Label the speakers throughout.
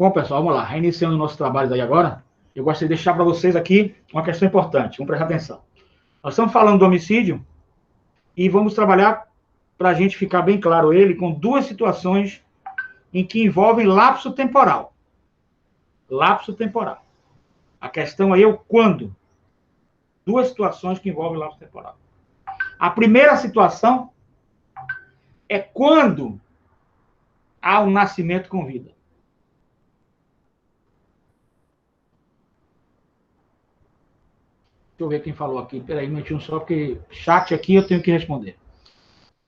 Speaker 1: Bom, pessoal, vamos lá. Reiniciando o nosso trabalho aí agora, eu gostaria de deixar para vocês aqui uma questão importante. Vamos prestar atenção. Nós estamos falando do homicídio e vamos trabalhar para a gente ficar bem claro ele com duas situações em que envolvem lapso temporal. Lapso temporal. A questão aí é o quando. Duas situações que envolvem lapso temporal. A primeira situação é quando há um nascimento com vida. Deixa eu ver quem falou aqui. Peraí, um minutinho só, porque chat aqui eu tenho que responder.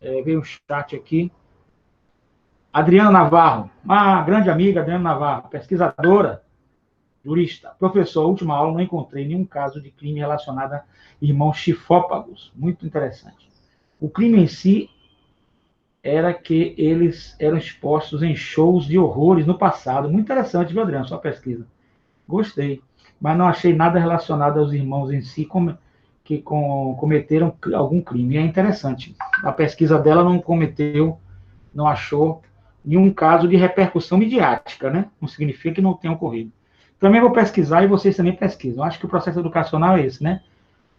Speaker 1: Veio um chat aqui. Adriana Navarro, uma grande amiga, Adriana Navarro, pesquisadora, jurista. Professor, última aula, não encontrei nenhum caso de crime relacionado a irmãos chifópagos. Muito interessante. O crime em si era que eles eram expostos em shows de horrores no passado. Muito interessante, viu, Adriana, sua pesquisa. Gostei. Mas não achei nada relacionado aos irmãos em si que cometeram algum crime. É interessante. A pesquisa dela não cometeu, não achou nenhum caso de repercussão midiática, né? Não significa que não tenha ocorrido. Também vou pesquisar e vocês também pesquisam. Acho que o processo educacional é esse, né?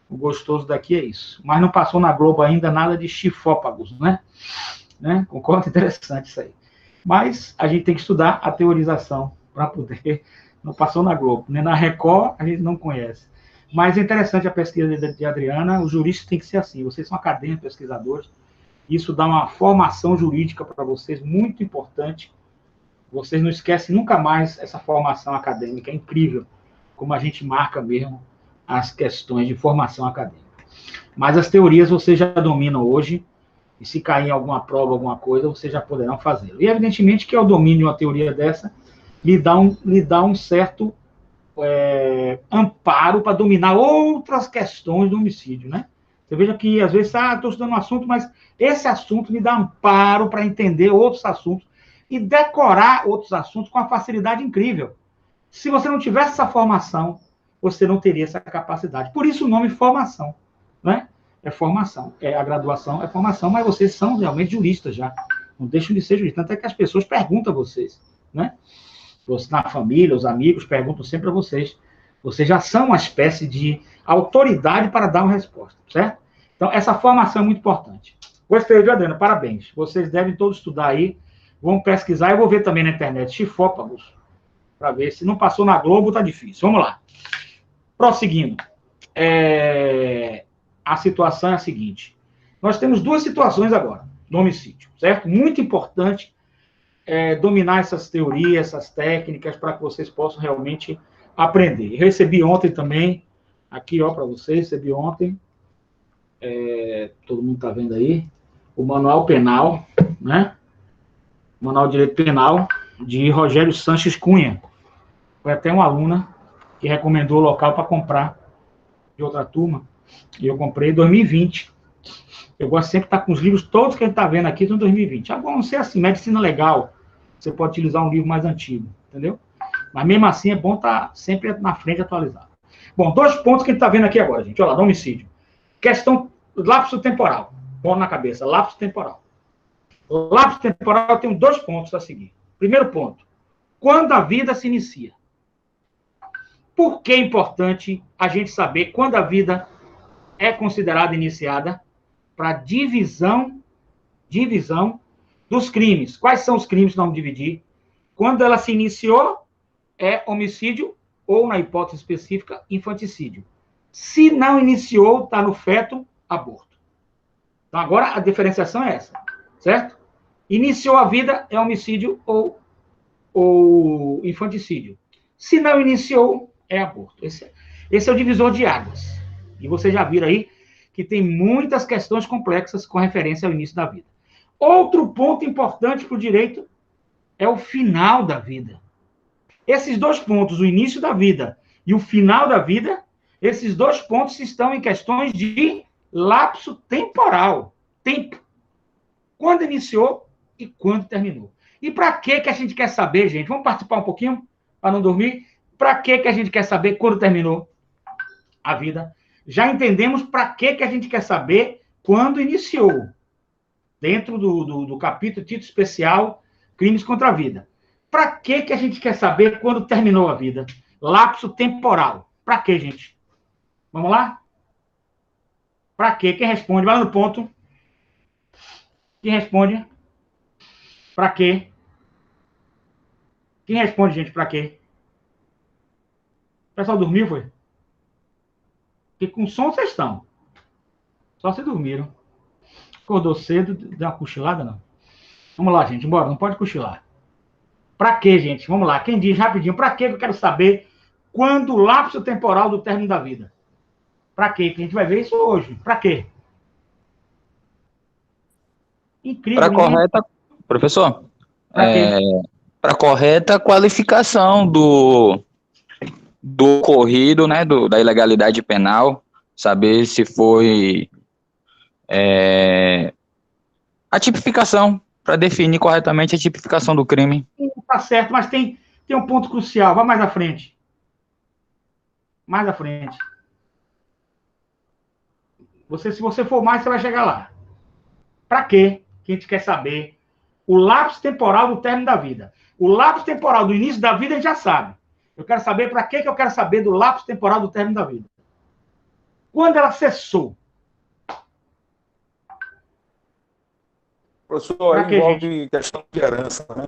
Speaker 1: O gostoso daqui é isso. Mas não passou na Globo ainda nada de chifópagos, né? Concordo? Interessante isso aí. Mas a gente tem que estudar a teorização para poder... Não passou na Globo, né? Na Record a gente não conhece. Mas é interessante a pesquisa de Adriana. Os juristas têm que ser assim. Vocês são acadêmicos, pesquisadores. Isso dá uma formação jurídica para vocês muito importante. Vocês não esquecem nunca mais essa formação acadêmica. É incrível como a gente marca mesmo as questões de formação acadêmica. Mas as teorias vocês já dominam hoje. E se cair em alguma prova, alguma coisa, vocês já poderão fazê-lo. E evidentemente que ao domínio uma teoria dessa lhe dá um certo amparo para dominar outras questões do homicídio, né? Você veja que, às vezes, estou estudando um assunto, mas esse assunto me dá amparo para entender outros assuntos e decorar outros assuntos com uma facilidade incrível. Se você não tivesse essa formação, você não teria essa capacidade. Por isso o nome formação, né? É formação. A graduação é formação, mas vocês são realmente juristas já. Não deixam de ser juristas. Tanto é que as pessoas perguntam a vocês, né? Na família, os amigos perguntam sempre a vocês. Vocês já são uma espécie de autoridade para dar uma resposta, certo? Então, essa formação é muito importante. Gostei, viu, Adriana? Parabéns. Vocês devem todos estudar aí. Vão pesquisar. Eu vou ver também na internet chifópagos, para ver se não passou na Globo, tá difícil. Vamos lá. Prosseguindo. A situação é a seguinte. Nós temos duas situações agora do homicídio, certo? Muito importante dominar essas teorias, essas técnicas, para que vocês possam realmente aprender. Eu recebi ontem também, aqui, ó, para vocês, recebi ontem, todo mundo está vendo aí, o Manual Penal, né? Manual de Direito Penal, de Rogério Sanches Cunha. Foi até uma aluna que recomendou o local para comprar de outra turma, e eu comprei em 2020. Eu gosto sempre de estar com os livros todos que a gente está vendo aqui, são 2020. Agora, não sei assim, medicina legal, você pode utilizar um livro mais antigo, entendeu? Mas mesmo assim é bom estar sempre na frente atualizado. Bom, dois pontos que a gente está vendo aqui agora, gente. Olha lá, do homicídio. Questão, lapso temporal. Bom na cabeça, lapso temporal. Lapso temporal, eu tenho dois pontos a seguir. Primeiro ponto, quando a vida se inicia. Por que é importante a gente saber quando a vida é considerada iniciada? Para divisão dos crimes. Quais são os crimes que vamos dividir? Quando ela se iniciou, é homicídio ou, na hipótese específica, infanticídio. Se não iniciou, está no feto, aborto. Então, agora a diferenciação é essa, certo? Iniciou a vida, é homicídio ou infanticídio. Se não iniciou, é aborto. Esse é o divisor de águas. E vocês já viram aí que tem muitas questões complexas com referência ao início da vida. Outro ponto importante para o direito é o final da vida. Esses dois pontos, o início da vida e o final da vida, esses dois pontos estão em questões de lapso temporal. Tempo. Quando iniciou e quando terminou. E para que a gente quer saber, gente? Vamos participar um pouquinho para não dormir? Para que a gente quer saber quando terminou a vida? Já entendemos para que a gente quer saber quando iniciou. Dentro do capítulo, título especial, Crimes contra a Vida. Para que a gente quer saber quando terminou a vida? Lapso temporal. Para que, gente? Vamos lá? Para quê? Quem responde? Vai lá no ponto. Quem responde? Para quê? Quem responde, gente? Para quê? O pessoal dormiu, foi? Porque com som vocês estão. Só se dormiram. Acordou cedo, deu uma cochilada, não? Vamos lá, gente. Bora, não pode cochilar. Para quê, gente? Vamos lá. Quem diz rapidinho? Para quê que eu quero saber quando o lapso temporal do término da vida? Para quê? Que a gente vai ver isso hoje. Para quê? Incrível.
Speaker 2: Para correta, professor,
Speaker 1: Para quê?
Speaker 2: para correta qualificação do ocorrido, né, da ilegalidade penal, saber se foi a tipificação, para definir corretamente a tipificação do crime.
Speaker 1: Tá certo, mas tem um ponto crucial. Vai mais à frente. Mais à frente. Se você for mais, você vai chegar lá. Para quê que a gente quer saber o lapso temporal do término da vida? O lapso temporal do início da vida a gente já sabe. Eu quero saber para que eu quero saber do lapso temporal do término da vida. Quando ela cessou?
Speaker 3: Professor, aí envolve questão de herança, né?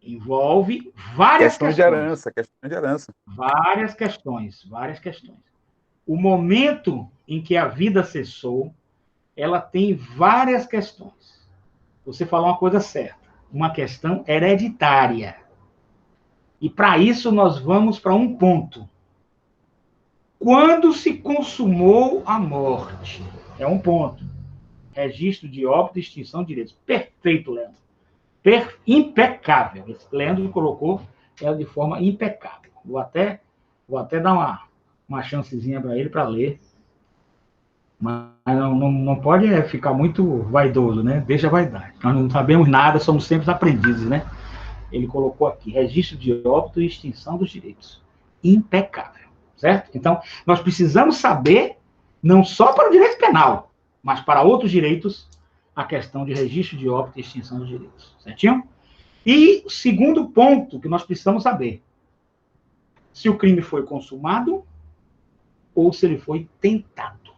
Speaker 1: Envolve várias questões.
Speaker 3: Questão de herança.
Speaker 1: Várias questões. O momento em que a vida cessou, ela tem várias questões. Você falou uma coisa certa. Uma questão hereditária. E para isso nós vamos para um ponto. Quando se consumou a morte? É um ponto. Registro de óbito e extinção de direitos. Perfeito, Leandro. Impecável. Esse Leandro colocou ela de forma impecável. Vou até dar uma chancezinha para ele para ler. Mas não pode ficar muito vaidoso, né? Deixa a vaidade. Nós não sabemos nada, somos sempre aprendizes, né? Ele colocou aqui, registro de óbito e extinção dos direitos. Impecável, certo? Então, nós precisamos saber, não só para o direito penal, mas para outros direitos, a questão de registro de óbito e extinção dos direitos. Certinho? E o segundo ponto que nós precisamos saber, se o crime foi consumado ou se ele foi tentado.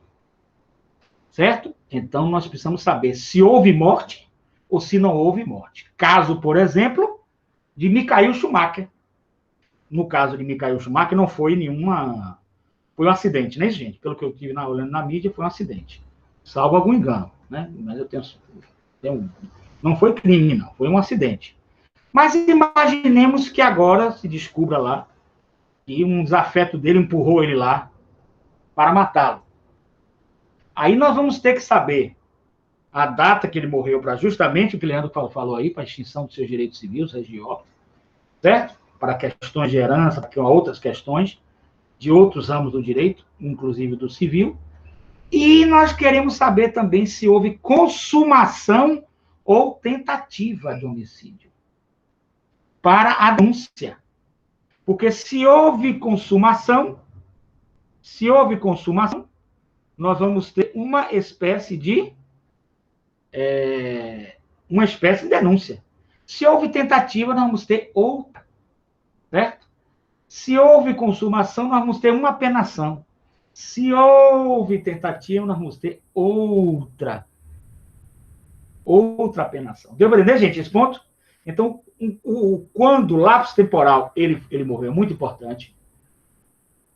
Speaker 1: Certo? Então, nós precisamos saber se houve morte ou se não houve morte. Caso, por exemplo, de Michael Schumacher. No caso de Michael Schumacher, não foi nenhuma... Foi um acidente, né, gente? Pelo que eu tive olhando na mídia, foi um acidente. Salvo algum engano, né? Mas eu tenho... Não foi crime, não. Foi um acidente. Mas imaginemos que agora se descubra lá que um desafeto dele empurrou ele lá para matá-lo. Aí nós vamos ter que saber a data que ele morreu para justamente o que o Leandro falou aí, para a extinção dos seus direitos civis, regiógrafos, certo? Para questões de herança, para outras questões de outros ramos do direito, inclusive do civil. E nós queremos saber também se houve consumação ou tentativa de homicídio para a denúncia. Porque se houve consumação, nós vamos ter uma espécie de denúncia. Se houve tentativa, nós vamos ter outra. Certo? Se houve consumação, nós vamos ter uma penação. Se houve tentativa, nós vamos ter outra penação. Deu para entender, gente, esse ponto? Então, quando o lapso temporal ele morreu, é muito importante.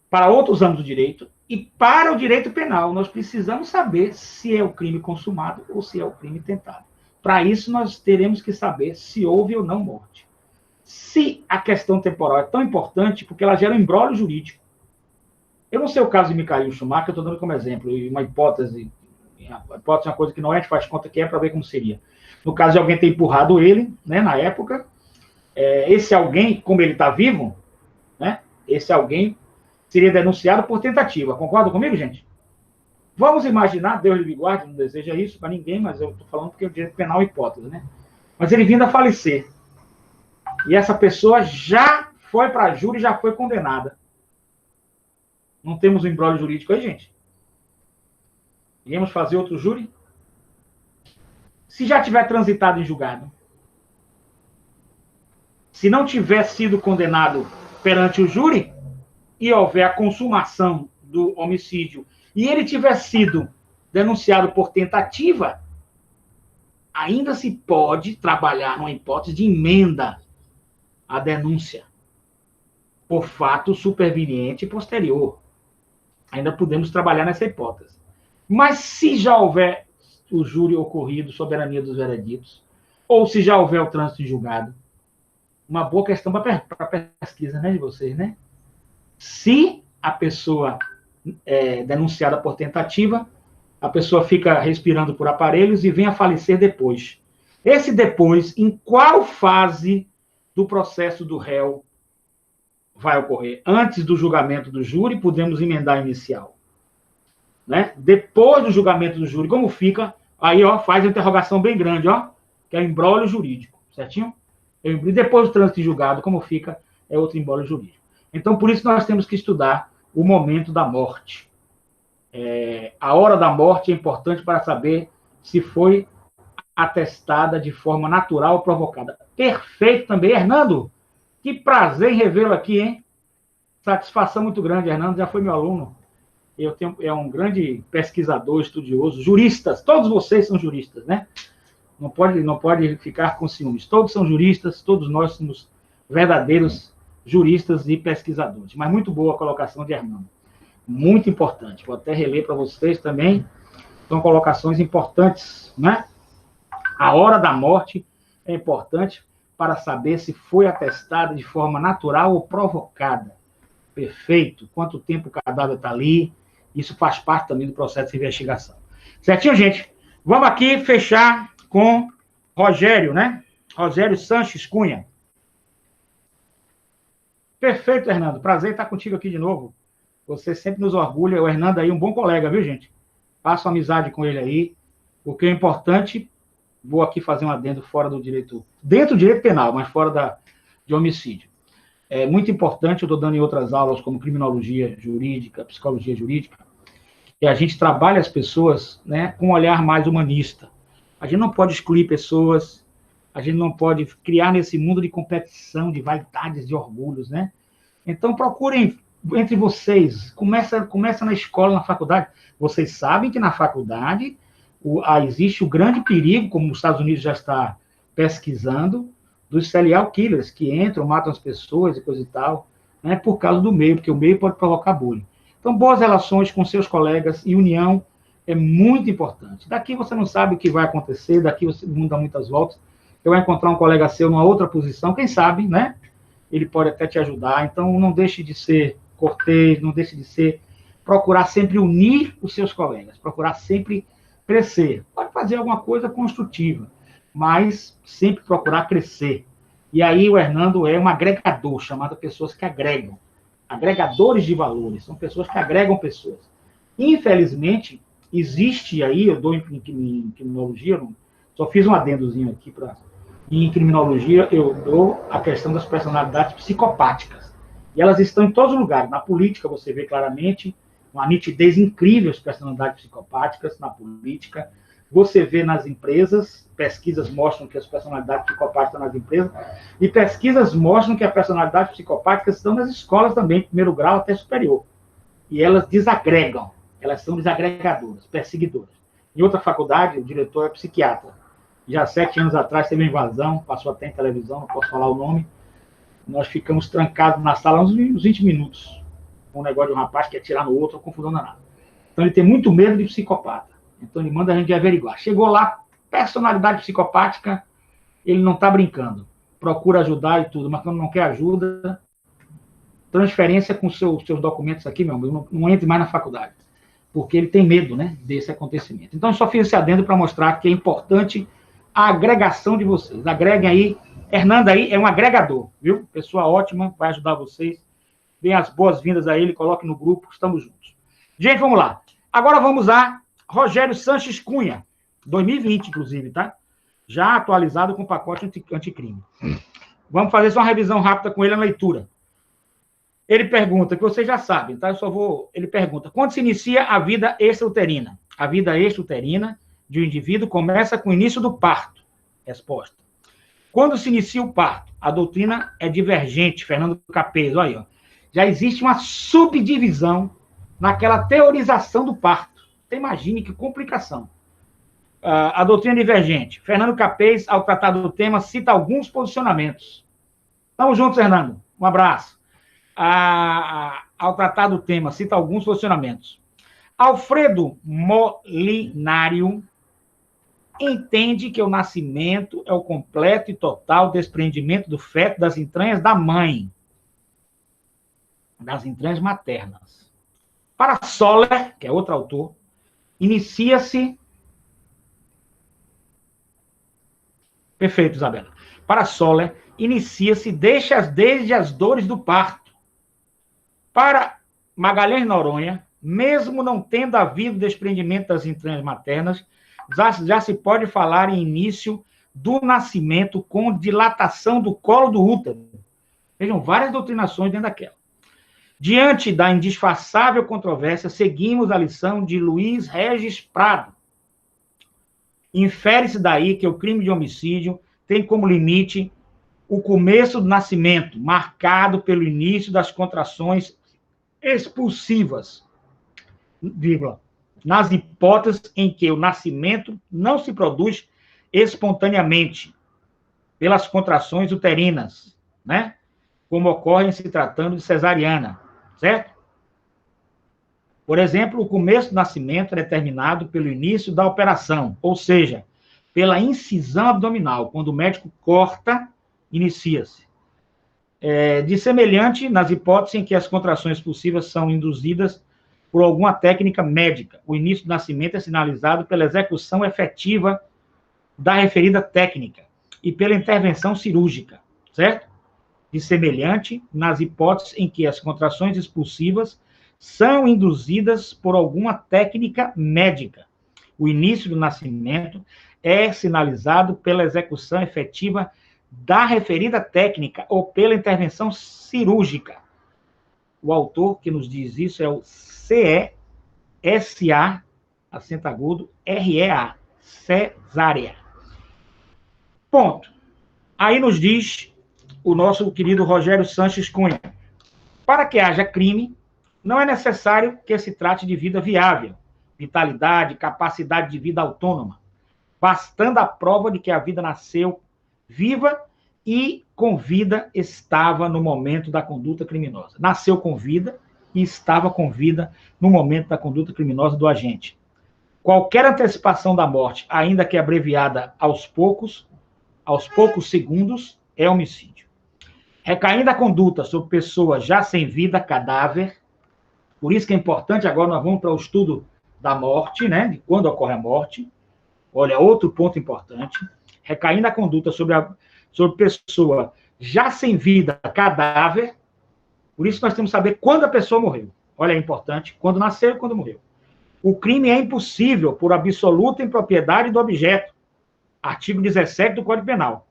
Speaker 1: Para outros ramos do direito e para o direito penal, nós precisamos saber se é o crime consumado ou se é o crime tentado. Para isso, nós teremos que saber se houve ou não morte. Se a questão temporal é tão importante, porque ela gera um imbróglio jurídico. Eu não sei o caso de Michael Schumacher, eu estou dando como exemplo, uma hipótese. A hipótese é uma coisa que não é, a gente faz conta que é para ver como seria. No caso de alguém ter empurrado ele, né, na época, esse alguém, como ele está vivo, né, esse alguém seria denunciado por tentativa. Concordam comigo, gente? Vamos imaginar, Deus lhe guarde, não deseja isso para ninguém, mas eu estou falando porque o direito penal é hipótese, né? Mas ele vindo a falecer. E essa pessoa já foi para a júri e já foi condenada. Não temos um imbróglio jurídico aí, gente? Iremos fazer outro júri? Se já tiver transitado em julgado, Se não tiver sido condenado perante o júri e houver a consumação do homicídio e ele tiver sido denunciado por tentativa, ainda se pode trabalhar numa hipótese de emenda à denúncia por fato superveniente e posterior. Ainda podemos trabalhar nessa hipótese. Mas se já houver o júri ocorrido, soberania dos vereditos, ou se já houver o trânsito em julgado, uma boa questão para a pesquisa, né, de vocês, né? Se a pessoa é denunciada por tentativa, a pessoa fica respirando por aparelhos e vem a falecer depois. Esse depois, em qual fase do processo do réu vai ocorrer? Antes do julgamento do júri, podemos emendar a inicial. Né? Depois do julgamento do júri, como fica? Aí, ó, faz a interrogação bem grande, ó, que é o imbróglio jurídico, certinho? E depois do trânsito em julgado, como fica? É outro imbróglio jurídico. Então, por isso, nós temos que estudar o momento da morte. A hora da morte é importante para saber se foi atestada de forma natural ou provocada. Perfeito também. Hernando, que prazer em revê-lo aqui, hein? Satisfação muito grande. Hernando já foi meu aluno. É um grande pesquisador, estudioso, juristas. Todos vocês são juristas, né? Não pode ficar com ciúmes. Todos são juristas, todos nós somos verdadeiros juristas e pesquisadores. Mas muito boa a colocação de Hernando. Muito importante. Vou até reler para vocês também. São colocações importantes, né? A hora da morte é importante para saber se foi atestada de forma natural ou provocada. Perfeito. Quanto tempo o cadáver está ali. Isso faz parte também do processo de investigação. Certinho, gente? Vamos aqui fechar com Rogério, né? Rogério Sanches Cunha. Perfeito, Hernando. Prazer estar contigo aqui de novo. Você sempre nos orgulha. O Hernando aí, um bom colega, viu, gente? Faço amizade com ele aí, porque é importante. Vou aqui fazer um adendo fora do direito, dentro do direito penal, mas fora de homicídio. É muito importante, eu estou dando em outras aulas, como criminologia jurídica, psicologia jurídica, que a gente trabalha as pessoas, né, com um olhar mais humanista. A gente não pode excluir pessoas, a gente não pode criar nesse mundo de competição, de vaidades, de orgulhos, né? Então, procurem entre vocês, começa na escola, na faculdade. Vocês sabem que na faculdade existe o grande perigo, como os Estados Unidos já está pesquisando, dos serial killers que entram, matam as pessoas e coisa e tal, né, por causa do meio, porque o meio pode provocar bullying. Então, boas relações com seus colegas e união é muito importante. Daqui você não sabe o que vai acontecer, daqui o mundo dá muitas voltas. Você vai encontrar um colega seu numa outra posição, quem sabe, né? Ele pode até te ajudar. Então, não deixe de ser cortês, não deixe de ser... Procurar sempre unir os seus colegas, procurar sempre crescer. Pode fazer alguma coisa construtiva, mas sempre procurar crescer. E aí o Hernando é um agregador, chamado pessoas que agregam. Agregadores de valores, são pessoas que agregam pessoas. Infelizmente, existe aí, eu dou em criminologia, só fiz um adendozinho aqui para... Em criminologia, eu dou a questão das personalidades psicopáticas. E elas estão em todos os lugares. Na política, você vê claramente uma nitidez incrível as personalidades psicopáticas na política. Você vê nas empresas, pesquisas mostram que as personalidades psicopáticas estão nas empresas, e pesquisas mostram que as personalidades psicopáticas estão nas escolas também, primeiro grau até superior. E elas desagregam, elas são desagregadoras, perseguidoras. Em outra faculdade, o diretor é psiquiatra. Já 7 anos atrás teve uma invasão, passou até em televisão, não posso falar o nome. Nós ficamos trancados na sala uns 20 minutos. Com um negócio de um rapaz que ia atirar no outro, confusão danada. Então ele tem muito medo de psicopata. Então ele manda a gente averiguar. Chegou lá, personalidade psicopática, ele não está brincando. Procura ajudar e tudo, mas quando não quer ajuda, transferência com seus documentos aqui, meu amigo, não entre mais na faculdade. Porque ele tem medo, né, desse acontecimento. Então eu só fiz esse adendo para mostrar que é importante a agregação de vocês. Agreguem aí. Hernando aí é um agregador, viu? Pessoa ótima, vai ajudar vocês. Deem as boas-vindas a ele, coloque no grupo, estamos juntos. Gente, vamos lá. Agora vamos a Rogério Sanches Cunha, 2020, inclusive, tá? Já atualizado com o pacote anticrime. Vamos fazer só uma revisão rápida com ele na leitura. Ele pergunta, que vocês já sabem, tá? Ele pergunta, quando se inicia a vida extrauterina? A vida extrauterina de um indivíduo começa com o início do parto. Resposta. Quando se inicia o parto, a doutrina é divergente, Fernando Capês, olha aí, ó. Já existe uma subdivisão naquela teorização do parto. Você imagine que complicação. A doutrina divergente. Fernando Capês, ao tratar do tema, cita alguns posicionamentos. Tamo juntos, Fernando. Um abraço. Ao tratar do tema, cita alguns posicionamentos. Alfredo Molinário entende que o nascimento é o completo e total desprendimento do feto das entranhas da mãe, das entranhas maternas. Para Soler, que é outro autor, inicia-se... Perfeito, Isabela. Para Soler, inicia-se desde as dores do parto. Para Magalhães Noronha, mesmo não tendo havido desprendimento das entranhas maternas, já se pode falar em início do nascimento com dilatação do colo do útero. Vejam, várias doutrinações dentro daquela. Diante da indisfaçável controvérsia, seguimos a lição de Luiz Regis Prado. Infere-se daí que o crime de homicídio tem como limite o começo do nascimento, marcado pelo início das contrações expulsivas, vírgula, nas hipóteses em que o nascimento não se produz espontaneamente pelas contrações uterinas, né? Como ocorre em se tratando de cesariana, certo? Por exemplo, o começo do nascimento é determinado pelo início da operação, ou seja, pela incisão abdominal. Quando o médico corta, inicia-se. De semelhante nas hipóteses em que as contrações expulsivas são induzidas por alguma técnica médica. O início do nascimento é sinalizado pela execução efetiva da referida técnica e pela intervenção cirúrgica, certo? De semelhante nas hipóteses em que as contrações expulsivas são induzidas por alguma técnica médica. O início do nascimento é sinalizado pela execução efetiva da referida técnica ou pela intervenção cirúrgica. O autor que nos diz isso é o CESA, acento agudo, REA, cesárea. Ponto. Aí nos diz o nosso querido Rogério Sanches Cunha. Para que haja crime, não é necessário que se trate de vida viável, vitalidade, capacidade de vida autônoma, bastando a prova de que a vida nasceu viva e com vida estava no momento da conduta criminosa. Nasceu com vida e estava com vida no momento da conduta criminosa do agente. Qualquer antecipação da morte, ainda que abreviada aos poucos segundos, é homicídio. Recaindo a conduta sobre pessoa já sem vida, cadáver, por isso que é importante, agora nós vamos para o estudo da morte, né, de quando ocorre a morte. Olha, outro ponto importante. Recaindo a conduta sobre pessoa já sem vida, cadáver, por isso nós temos que saber quando a pessoa morreu. Olha, é importante, quando nasceu e quando morreu. O crime é impossível por absoluta impropriedade do objeto. Artigo 17 do Código Penal.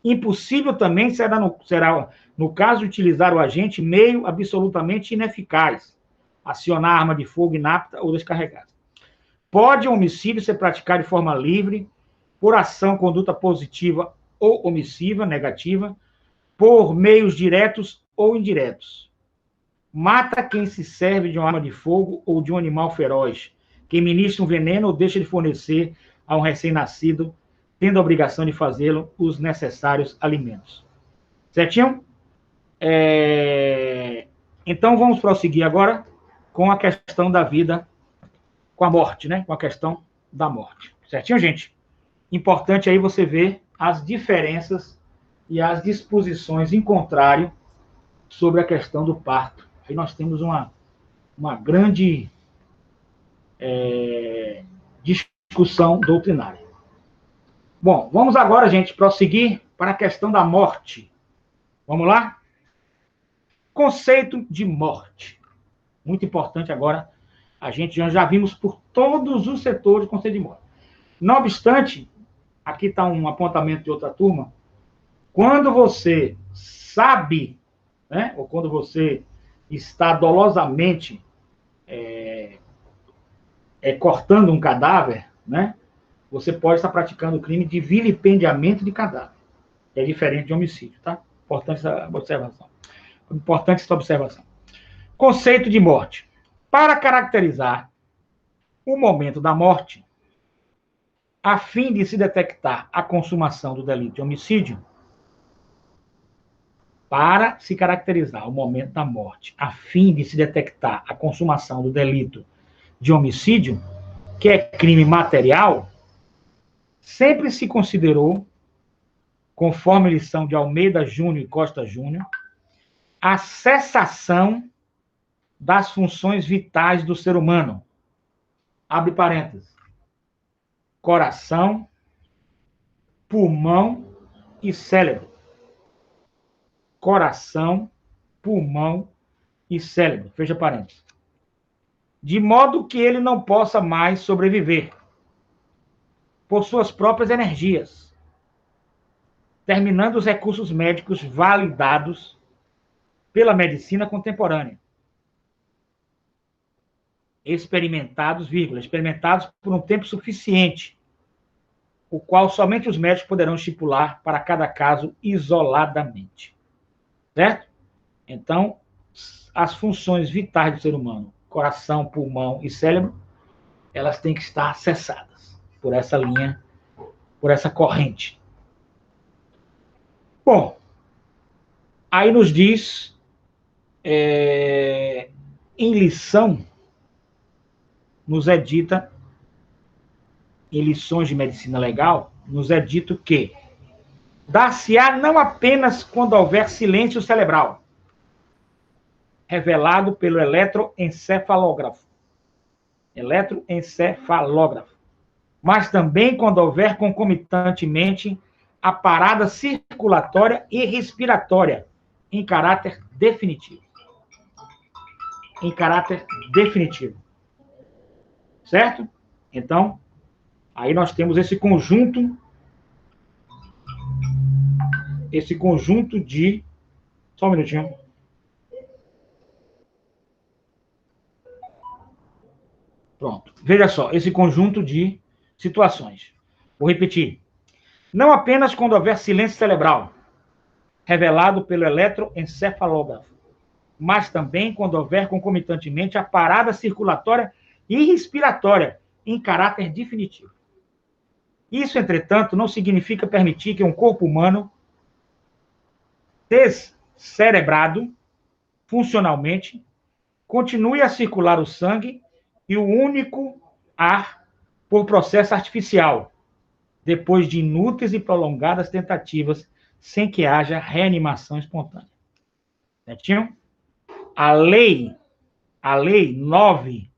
Speaker 1: Impossível também será, no caso de utilizar o agente, meio absolutamente ineficaz, acionar arma de fogo inapta ou descarregada. Pode o homicídio ser praticado de forma livre, por ação, conduta positiva ou omissiva, negativa, por meios diretos ou indiretos. Mata quem se serve de uma arma de fogo ou de um animal feroz, quem ministra um veneno ou deixa de fornecer a um recém-nascido, tendo a obrigação de fazê-lo os necessários alimentos. Certinho? Então, vamos prosseguir agora com a questão da vida, com a morte, né? Com a questão da morte. Certinho, gente? Importante aí você ver as diferenças e as disposições em contrário sobre a questão do parto. Aí nós temos uma grande discussão doutrinária. Bom, vamos agora, gente, prosseguir para a questão da morte. Vamos lá? Conceito de morte. Muito importante agora, a gente já vimos por todos os setores o conceito de morte. Não obstante, aqui está um apontamento de outra turma, quando você sabe, né, ou quando você está dolosamente cortando um cadáver, né, você pode estar praticando o crime de vilipendiamento de cadáver. É diferente de homicídio, tá? Importante essa observação. Conceito de morte. Para caracterizar o momento da morte, a fim de se detectar a consumação do delito de homicídio, para se caracterizar o momento da morte, a fim de se detectar a consumação do delito de homicídio, que é crime material, sempre se considerou, conforme lição de Almeida Júnior e Costa Júnior, a cessação das funções vitais do ser humano. Abre parênteses. Coração, pulmão e cérebro. Coração, pulmão e cérebro. Fecha parênteses. De modo que ele não possa mais sobreviver por suas próprias energias, terminando os recursos médicos validados pela medicina contemporânea. Experimentados por um tempo suficiente, o qual somente os médicos poderão estipular para cada caso isoladamente. Certo? Então, as funções vitais do ser humano, coração, pulmão e cérebro, elas têm que estar cessadas por essa linha, por essa corrente. Bom, aí nos diz, em lição, nos é dita, em lições de medicina legal, nos é dito que dar-se-á não apenas quando houver silêncio cerebral, revelado pelo eletroencefalógrafo, mas também quando houver concomitantemente a parada circulatória e respiratória em caráter definitivo. Em caráter definitivo. Certo? Então, aí nós temos esse conjunto de... Só um minutinho. Pronto. Veja só, esse conjunto de situações. Vou repetir. Não apenas quando houver silêncio cerebral, revelado pelo eletroencefalógrafo, mas também quando houver concomitantemente a parada circulatória e respiratória em caráter definitivo. Isso, entretanto, não significa permitir que um corpo humano descerebrado funcionalmente continue a circular o sangue e o único ar por processo artificial, depois de inúteis e prolongadas tentativas, sem que haja reanimação espontânea. Certinho? A lei 9,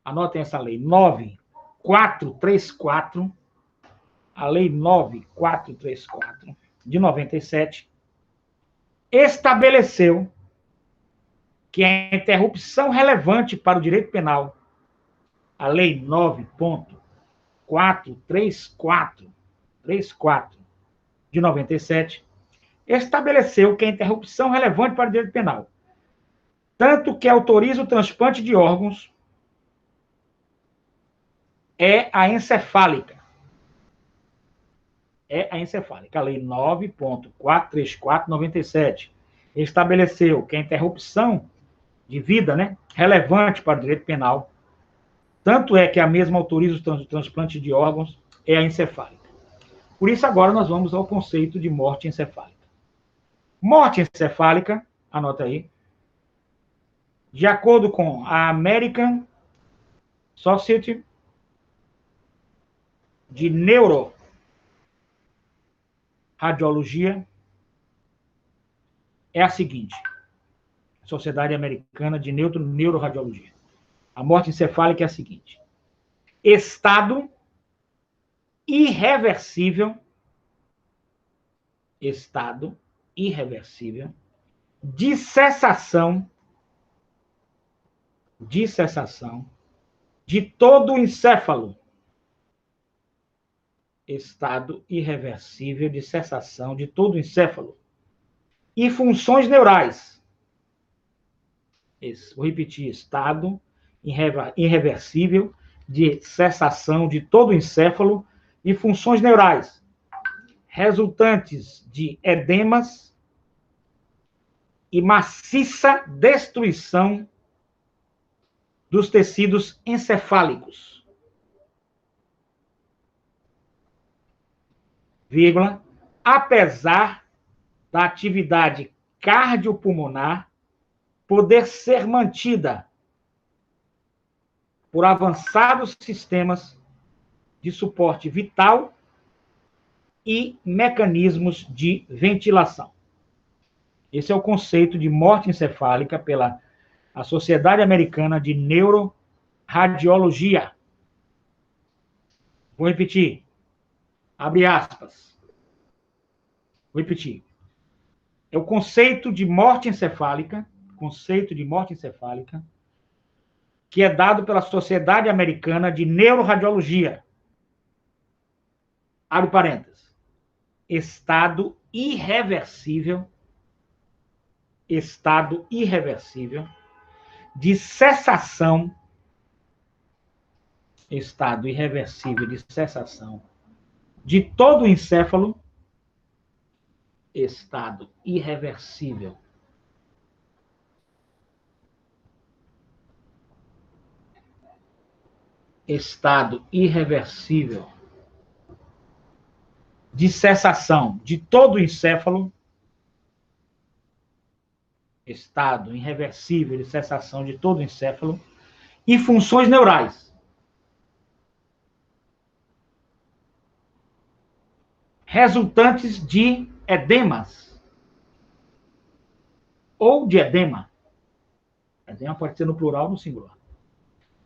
Speaker 1: anotem essa lei, 9434, a lei 9434, de 97, estabeleceu que a interrupção relevante para o direito penal, a lei 9.434, de 97, estabeleceu que a interrupção relevante para o direito penal, tanto que autoriza o transplante de órgãos, é a encefálica. É a encefálica. A lei 9.434/97 estabeleceu que a interrupção de vida, relevante para o direito penal, tanto é que a mesma autoriza o transplante de órgãos, é a encefálica. Por isso, agora nós vamos ao conceito de morte encefálica. Morte encefálica, anota aí, de acordo com a American Society de Neuroradiologia, é a seguinte: Sociedade Americana de Neuroradiologia. A morte encefálica é a seguinte: estado irreversível de cessação de todo o encéfalo. Estado irreversível de cessação de todo o encéfalo e funções neurais. Vou repetir: estado irreversível de cessação de todo o encéfalo e funções neurais, resultantes de edemas e maciça destruição dos tecidos encefálicos, vírgula, apesar da atividade cardiopulmonar poder ser mantida por avançados sistemas de suporte vital e mecanismos de ventilação. Esse é o conceito de morte encefálica pela a Sociedade Americana de Neuroradiologia. Vou repetir. Abre aspas. Vou repetir. É o conceito de morte encefálica, que é dado pela Sociedade Americana de Neuroradiologia. Abre parênteses. Estado irreversível de cessação, de todo o encéfalo, estado irreversível de cessação de todo o encéfalo, estado irreversível de cessação de todo o encéfalo e funções neurais. Resultantes de edemas ou de edema. Edema pode ser no plural ou no singular.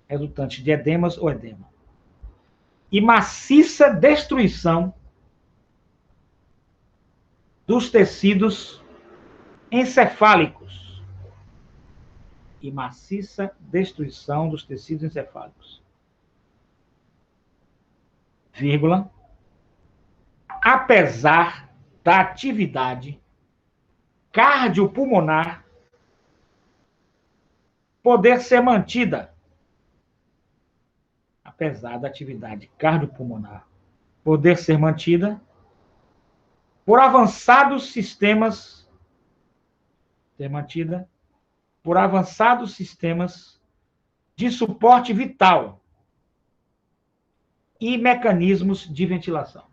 Speaker 1: Resultantes de edemas ou edema. E maciça destruição dos tecidos encefálicos. Vírgula. Apesar da atividade cardiopulmonar poder ser mantida. Por avançados sistemas de suporte vital e mecanismos de ventilação.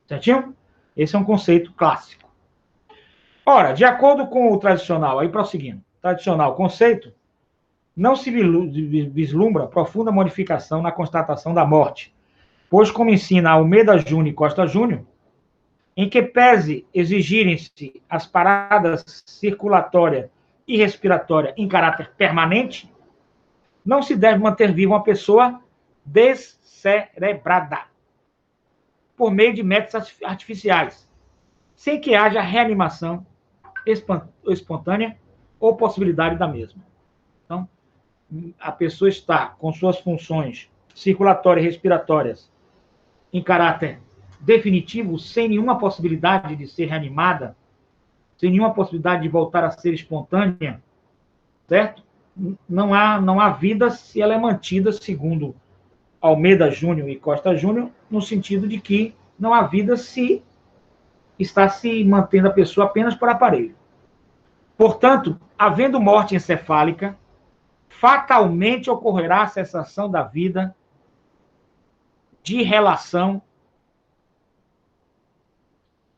Speaker 1: Certinho? Esse é um conceito clássico. Ora, de acordo com o tradicional, aí prosseguindo, tradicional conceito, não se vislumbra profunda modificação na constatação da morte, pois, como ensina Almeida Júnior e Costa Júnior, em que pese exigirem-se as paradas circulatória e respiratória em caráter permanente, não se deve manter viva uma pessoa descerebrada por meio de métodos artificiais, sem que haja reanimação espontânea ou possibilidade da mesma. Então, a pessoa está com suas funções circulatórias e respiratórias em caráter definitivo, sem nenhuma possibilidade de ser reanimada, sem nenhuma possibilidade de voltar a ser espontânea, certo? Não há vida se ela é mantida, segundo Almeida Júnior e Costa Júnior, no sentido de que não há vida se está se mantendo a pessoa apenas por aparelho. Portanto, havendo morte encefálica, fatalmente ocorrerá a cessação da vida de relação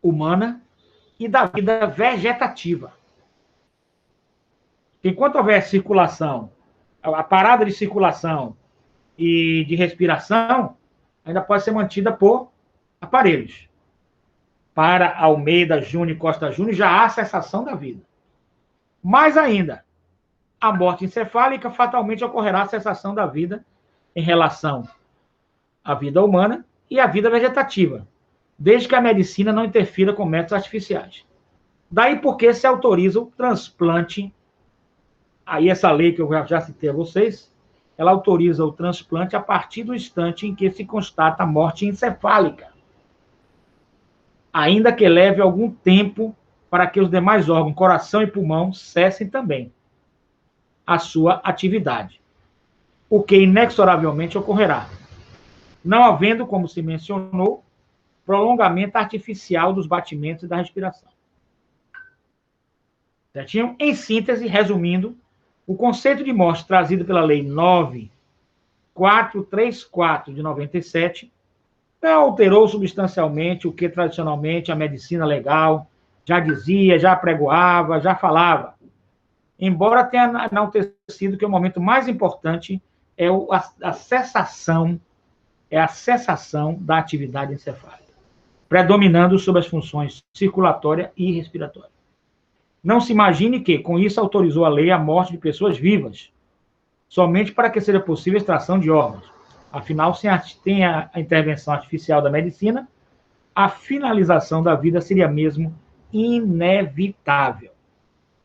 Speaker 1: humana e da vida vegetativa. Enquanto houver circulação, a parada de circulação e de respiração ainda pode ser mantida por aparelhos. Para Almeida Júnior e Costa Júnior já há cessação da vida. Mais ainda, a morte encefálica fatalmente ocorrerá a cessação da vida em relação à vida humana e à vida vegetativa, desde que a medicina não interfira com métodos artificiais. Daí porque se autoriza o transplante. Aí essa lei que eu já citei a vocês, ela autoriza o transplante a partir do instante em que se constata a morte encefálica, ainda que leve algum tempo para que os demais órgãos, coração e pulmão, cessem também a sua atividade. o que inexoravelmente ocorrerá, não havendo, como se mencionou, prolongamento artificial dos batimentos e da respiração. Certinho? Em síntese, resumindo, o conceito de morte trazido pela Lei 9.434 de 97 não alterou substancialmente o que tradicionalmente a medicina legal já dizia, já pregoava, já falava. Embora tenha enaltecido que o momento mais importante é a cessação da atividade encefálica, predominando sobre as funções circulatória e respiratória. Não se imagine que, com isso, autorizou a lei a morte de pessoas vivas, somente para que seja possível a extração de órgãos. Afinal, sem a intervenção artificial da medicina, a finalização da vida seria mesmo inevitável.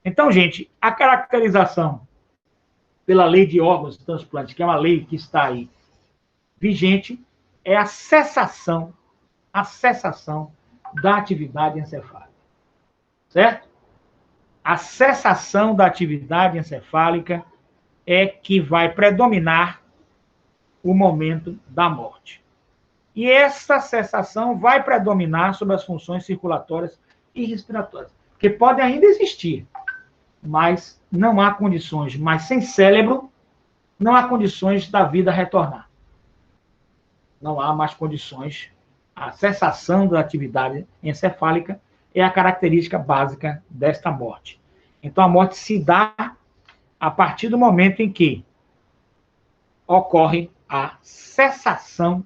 Speaker 1: Então, gente, a caracterização pela lei de órgãos e transplantes, que é uma lei que está aí vigente, é a cessação da atividade encefálica. Certo? A cessação da atividade encefálica é que vai predominar o momento da morte. E essa cessação vai predominar sobre as funções circulatórias e respiratórias, que podem ainda existir, mas não há condições, mas sem cérebro, não há condições da vida retornar. Não há mais condições. A cessação da atividade encefálica é a característica básica desta morte. Então, a morte se dá a partir do momento em que ocorre a cessação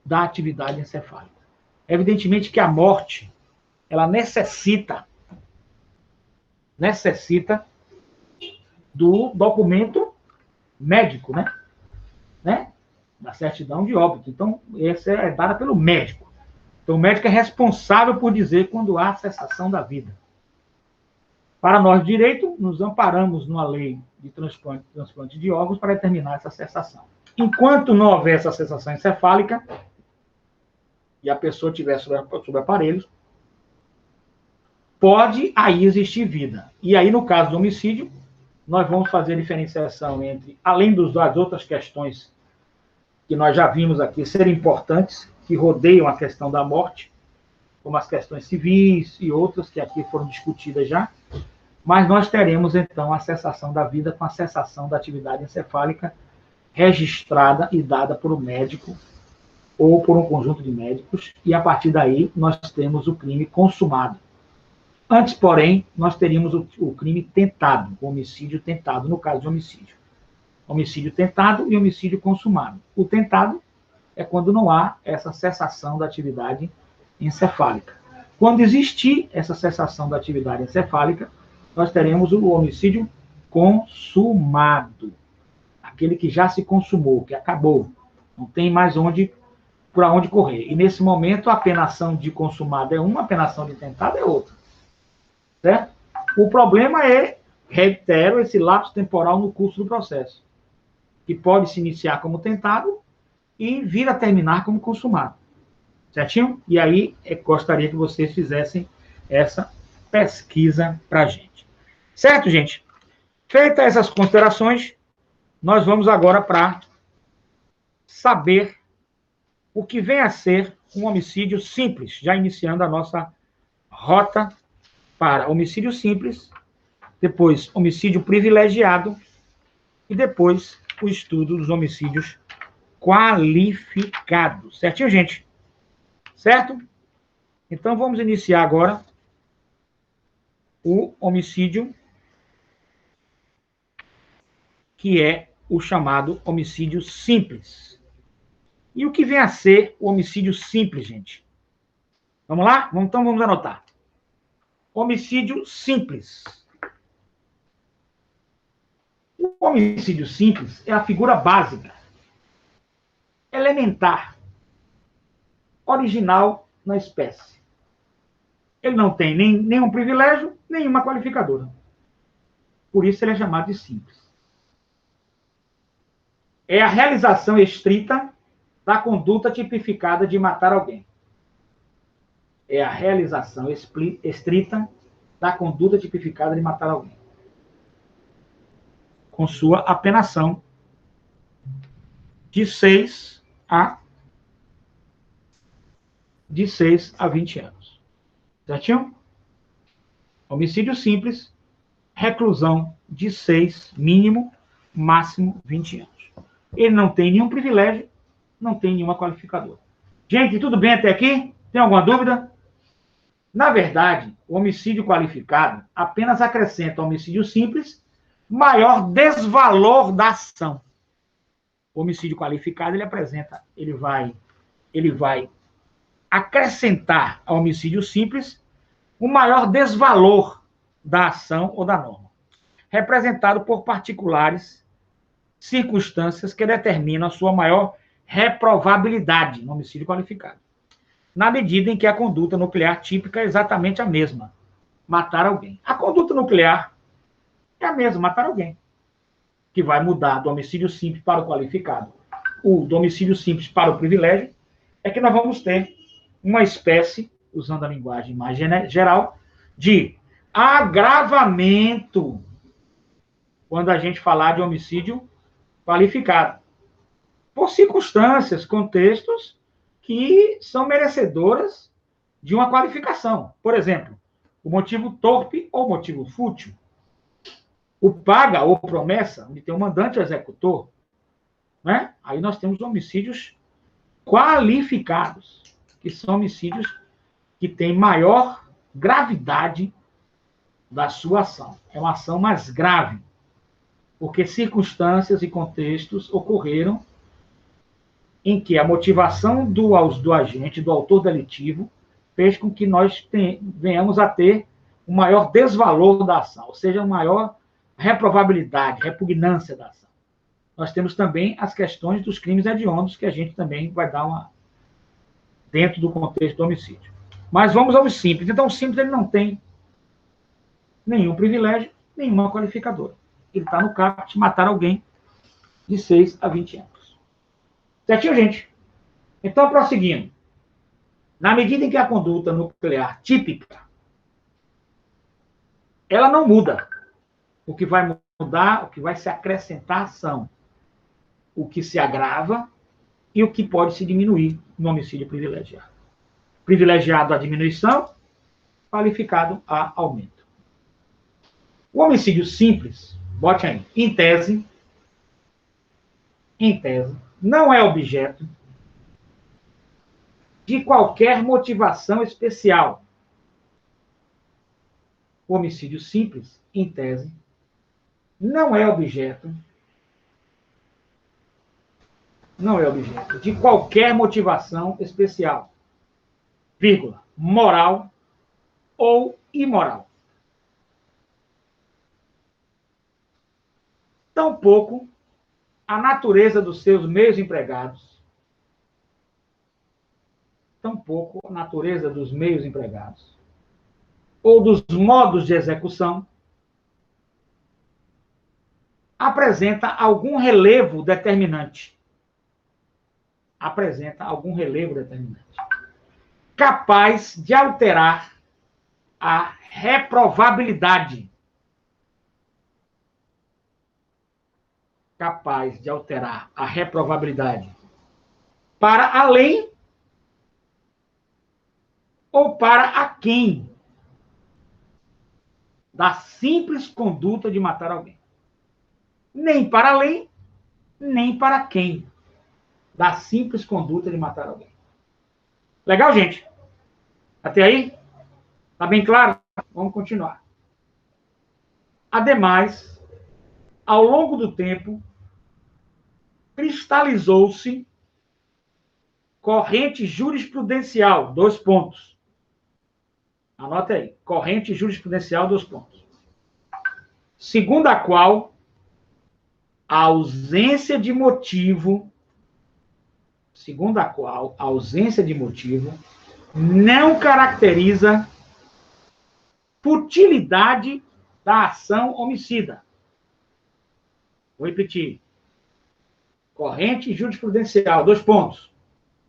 Speaker 1: da atividade encefálica. Evidentemente que a morte, ela necessita do documento médico, né? Da certidão de óbito. Então, essa é dada pelo médico. Então, o médico é responsável por dizer quando há cessação da vida. Para nós, de direito, nos amparamos numa lei de transplante de órgãos para determinar essa cessação. Enquanto não houver essa cessação encefálica, e a pessoa estiver sob aparelhos, pode aí existir vida. E aí, no caso do homicídio, nós vamos fazer a diferenciação entre, além das outras questões que nós já vimos aqui serem importantes, que rodeiam a questão da morte, como as questões civis e outras que aqui foram discutidas já, mas nós teremos, então, a cessação da vida com a cessação da atividade encefálica registrada e dada por um médico ou por um conjunto de médicos, e a partir daí nós temos o crime consumado. Antes, porém, nós teríamos o crime tentado, o homicídio tentado, no caso de homicídio. Homicídio tentado e homicídio consumado. O tentado é quando não há essa cessação da atividade encefálica. Quando existir essa cessação da atividade encefálica, nós teremos o homicídio consumado. Aquele que já se consumou, que acabou. Não tem mais para onde correr. E, nesse momento, a penação de consumado é uma, a penação de tentado é outra. Certo? O problema é, reitero, esse lapso temporal no curso do processo, que pode se iniciar como tentado e vir a terminar como consumado. Certinho? E aí, gostaria que vocês fizessem essa pesquisa para a gente. Certo, gente? Feitas essas considerações, nós vamos agora para saber o que vem a ser um homicídio simples, já iniciando a nossa rota para homicídio simples, depois homicídio privilegiado e depois o estudo dos homicídios qualificados. Certinho, gente? Certo? Então, vamos iniciar agora o homicídio, que é o chamado homicídio simples. E o que vem a ser o homicídio simples, gente? Vamos lá? Então, vamos anotar. Homicídio simples. O homicídio simples é a figura básica, elementar, original na espécie. Ele não tem nenhum privilégio, nenhuma qualificadora. Por isso ele é chamado de simples. É a realização estrita da conduta tipificada de matar alguém. É a realização estrita da conduta tipificada de matar alguém, com sua apenação de 6 a 20 anos. Certinho? Homicídio simples, reclusão de 6, mínimo, máximo 20 anos. Ele não tem nenhum privilégio, não tem nenhuma qualificadora. Gente, tudo bem até aqui? Tem alguma dúvida? Na verdade, o homicídio qualificado apenas acrescenta ao homicídio simples maior desvalor da ação. O homicídio qualificado, ele vai acrescentar ao homicídio simples o maior desvalor da ação ou da norma, representado por particulares circunstâncias que determinam a sua maior reprovabilidade no homicídio qualificado, na medida em que a conduta nuclear típica é exatamente a mesma, matar alguém. A conduta nuclear é a mesma, matar alguém, que vai mudar do homicídio simples para o qualificado, o do homicídio simples para o privilégio, é que nós vamos ter uma espécie, usando a linguagem mais geral, de agravamento quando a gente falar de homicídio qualificado, por circunstâncias, contextos que são merecedoras de uma qualificação. Por exemplo, o motivo torpe ou motivo fútil, o paga ou promessa, onde tem o mandante ou executor, né? Aí nós temos homicídios qualificados, que são homicídios que têm maior gravidade da sua ação. É uma ação mais grave, porque circunstâncias e contextos ocorreram em que a motivação do agente, do autor delitivo, fez com que nós venhamos a ter um maior desvalor da ação, ou seja, uma maior reprovabilidade, repugnância da ação. Nós temos também as questões dos crimes hediondos, que a gente também vai dar dentro do contexto do homicídio. Mas vamos ao simples. Então, o simples ele não tem nenhum privilégio, nenhuma qualificadora. Ele está no caput de matar alguém de 6 a 20 anos. Certinho, gente? Então, prosseguindo. Na medida em que a conduta nuclear típica, ela não muda. O que vai mudar, o que vai se acrescentar são o que se agrava e o que pode se diminuir no homicídio privilegiado. Privilegiado a diminuição, qualificado a aumento. O homicídio simples, bote aí, em tese, não é objeto de qualquer motivação especial. O homicídio simples, em tese, não é objeto de qualquer motivação especial, vírgula, moral ou imoral. Tampouco a natureza dos seus meios empregados, ou dos modos de execução, apresenta algum relevo determinante. Capaz de alterar a reprovabilidade. Para além ou para aquém da simples conduta de matar alguém. Nem para além, nem para quem da simples conduta de matar alguém. Legal, gente? Até aí? Tá bem claro? Vamos continuar. Ademais, ao longo do tempo, cristalizou-se corrente jurisprudencial, 2 pontos. Anota aí, corrente jurisprudencial, 2 pontos. Segundo a qual a ausência de motivo não caracteriza futilidade da ação homicida. Vou repetir. Corrente jurisprudencial, 2 pontos.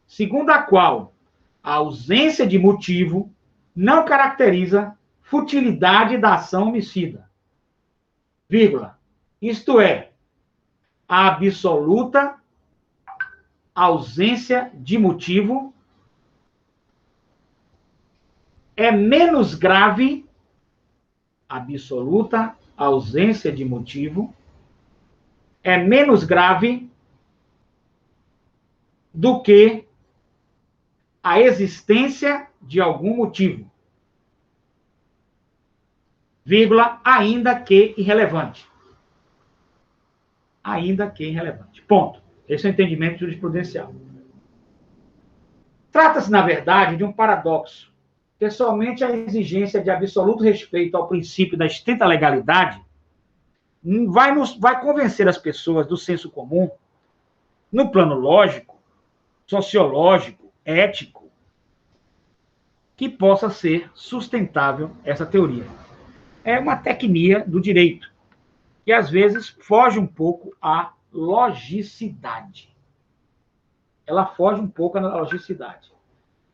Speaker 1: Segundo a qual a ausência de motivo não caracteriza futilidade da ação homicida. Vírgula. Isto é, a absoluta ausência de motivo é menos grave, absoluta ausência de motivo é menos grave do que a existência de algum motivo, vírgula, ainda que irrelevante. Ainda que irrelevante. Ponto. Esse é o entendimento jurisprudencial. Trata-se, na verdade, de um paradoxo, que somente a exigência de absoluto respeito ao princípio da estrita legalidade vai convencer as pessoas do senso comum, no plano lógico, sociológico, ético, que possa ser sustentável essa teoria. É uma tecnia do direito, que às vezes foge um pouco à logicidade. Ela foge um pouco à logicidade.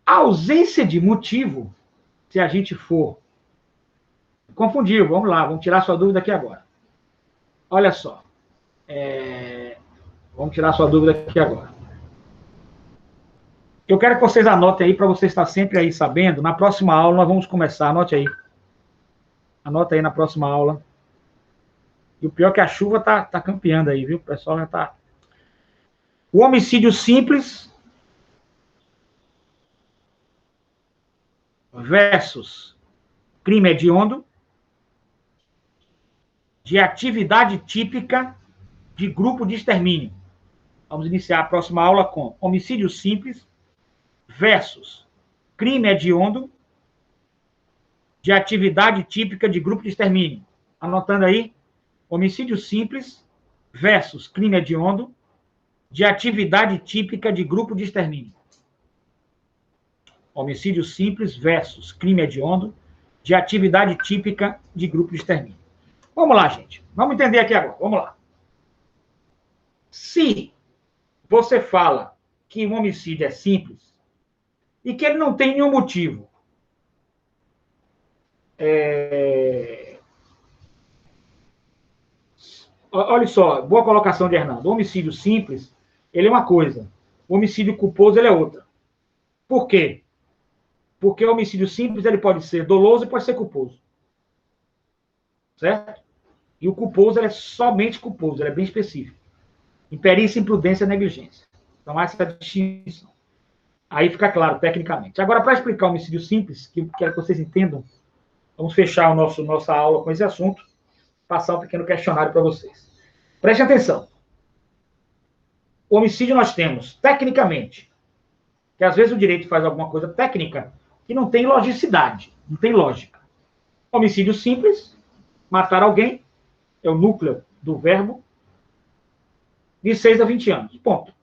Speaker 1: A ausência de motivo, se a gente for confundir, vamos lá, vamos tirar sua dúvida aqui agora. Olha só. Vamos tirar sua dúvida aqui agora. Eu quero que vocês anotem aí, para você estar sempre aí sabendo. Na próxima aula nós vamos começar, anote aí. Anota aí na próxima aula. E o pior é que a chuva tá campeando aí, viu? O pessoal já tá... O homicídio simples versus crime hediondo de atividade típica de grupo de extermínio. Vamos iniciar a próxima aula com homicídio simples versus crime hediondo de atividade típica de grupo de extermínio. Anotando aí, homicídio simples versus crime hediondo de atividade típica de grupo de extermínio. Homicídio simples versus crime hediondo de atividade típica de grupo de extermínio. Vamos lá, gente. Vamos entender aqui agora. Vamos lá. Se você fala que um homicídio é simples e que ele não tem nenhum motivo, olha só, boa colocação de Hernando. O homicídio simples, ele é uma coisa. O homicídio culposo, ele é outra. Por quê? Porque o homicídio simples, ele pode ser doloso e pode ser culposo. Certo? E o culposo, ele é somente culposo, ele é bem específico. Imperícia, imprudência, negligência. Então, há essa distinção. Aí fica claro, tecnicamente. Agora, para explicar o homicídio simples, que eu quero que vocês entendam, vamos fechar nossa aula com esse assunto, passar um pequeno questionário para vocês. Prestem atenção. O homicídio nós temos, tecnicamente, que às vezes o direito faz alguma coisa técnica que não tem logicidade, não tem lógica. Homicídio simples, matar alguém, é o núcleo do verbo, de 6 a 20 anos. Ponto.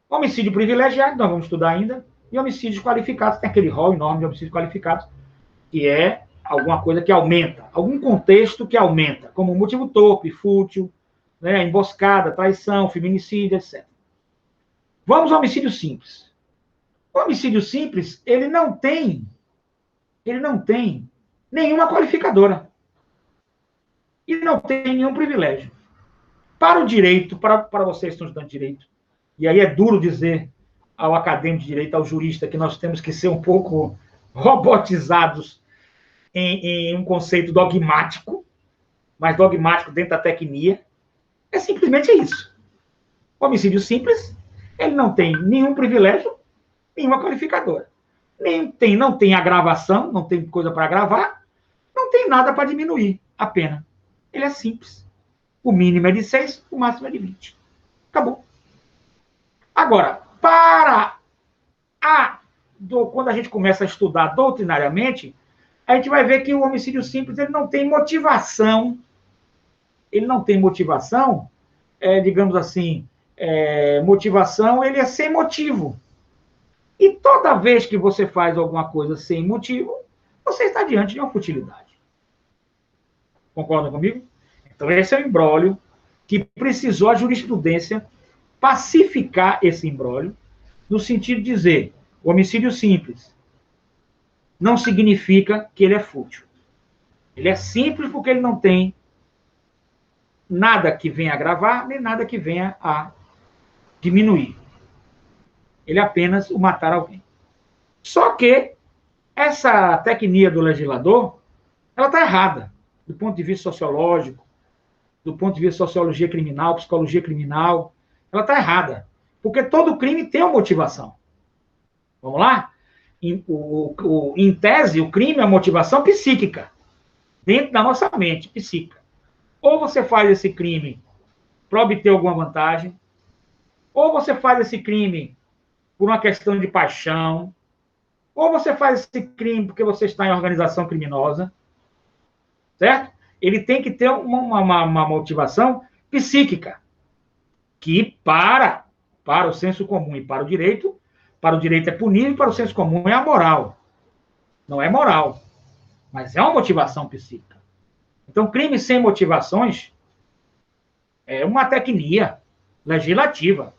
Speaker 1: Homicídio privilegiado, nós vamos estudar ainda, e homicídios qualificados, tem aquele rol enorme de homicídios qualificados, que é alguma coisa que aumenta, algum contexto que aumenta, como motivo torpe, fútil, né, emboscada, traição, feminicídio, etc. Vamos ao homicídio simples. O homicídio simples, ele não tem nenhuma qualificadora. E não tem nenhum privilégio. Para o direito, para vocês que estão estudando direito, e aí é duro dizer ao acadêmico de direito, ao jurista, que nós temos que ser um pouco robotizados em um conceito dogmático, mas dogmático dentro da tecnia, é simplesmente isso. O homicídio simples, ele não tem nenhum privilégio, nenhuma qualificadora. Não tem agravação, não tem coisa para agravar, não tem nada para diminuir a pena. Ele é simples. O mínimo é de 6, o máximo é de 20. Acabou. Agora, quando a gente começa a estudar doutrinariamente, a gente vai ver que o homicídio simples ele não tem motivação. Ele não tem motivação, digamos assim, motivação, ele é sem motivo. E toda vez que você faz alguma coisa sem motivo, você está diante de uma futilidade. Concordam comigo? Então, esse é o imbróglio que precisou a jurisprudência pacificar esse imbróglio, no sentido de dizer, o homicídio simples não significa que ele é fútil. Ele é simples porque ele não tem nada que venha a agravar, nem nada que venha a diminuir. ele é apenas o matar alguém. Só que essa tecnia do legislador, ela está errada, do ponto de vista sociológico, do ponto de vista sociologia criminal, psicologia criminal, ela está errada. Porque todo crime tem uma motivação. Vamos lá? Em tese, o crime é uma motivação psíquica, dentro da nossa mente, psíquica. Ou você faz esse crime para obter alguma vantagem, ou você faz esse crime por uma questão de paixão, ou você faz esse crime porque você está em organização criminosa, certo? Ele tem que ter uma motivação psíquica, que para o senso comum e para o direito é punível, para o senso comum é amoral. Não é moral, mas é uma motivação psíquica. Então, crime sem motivações é uma tecnia legislativa.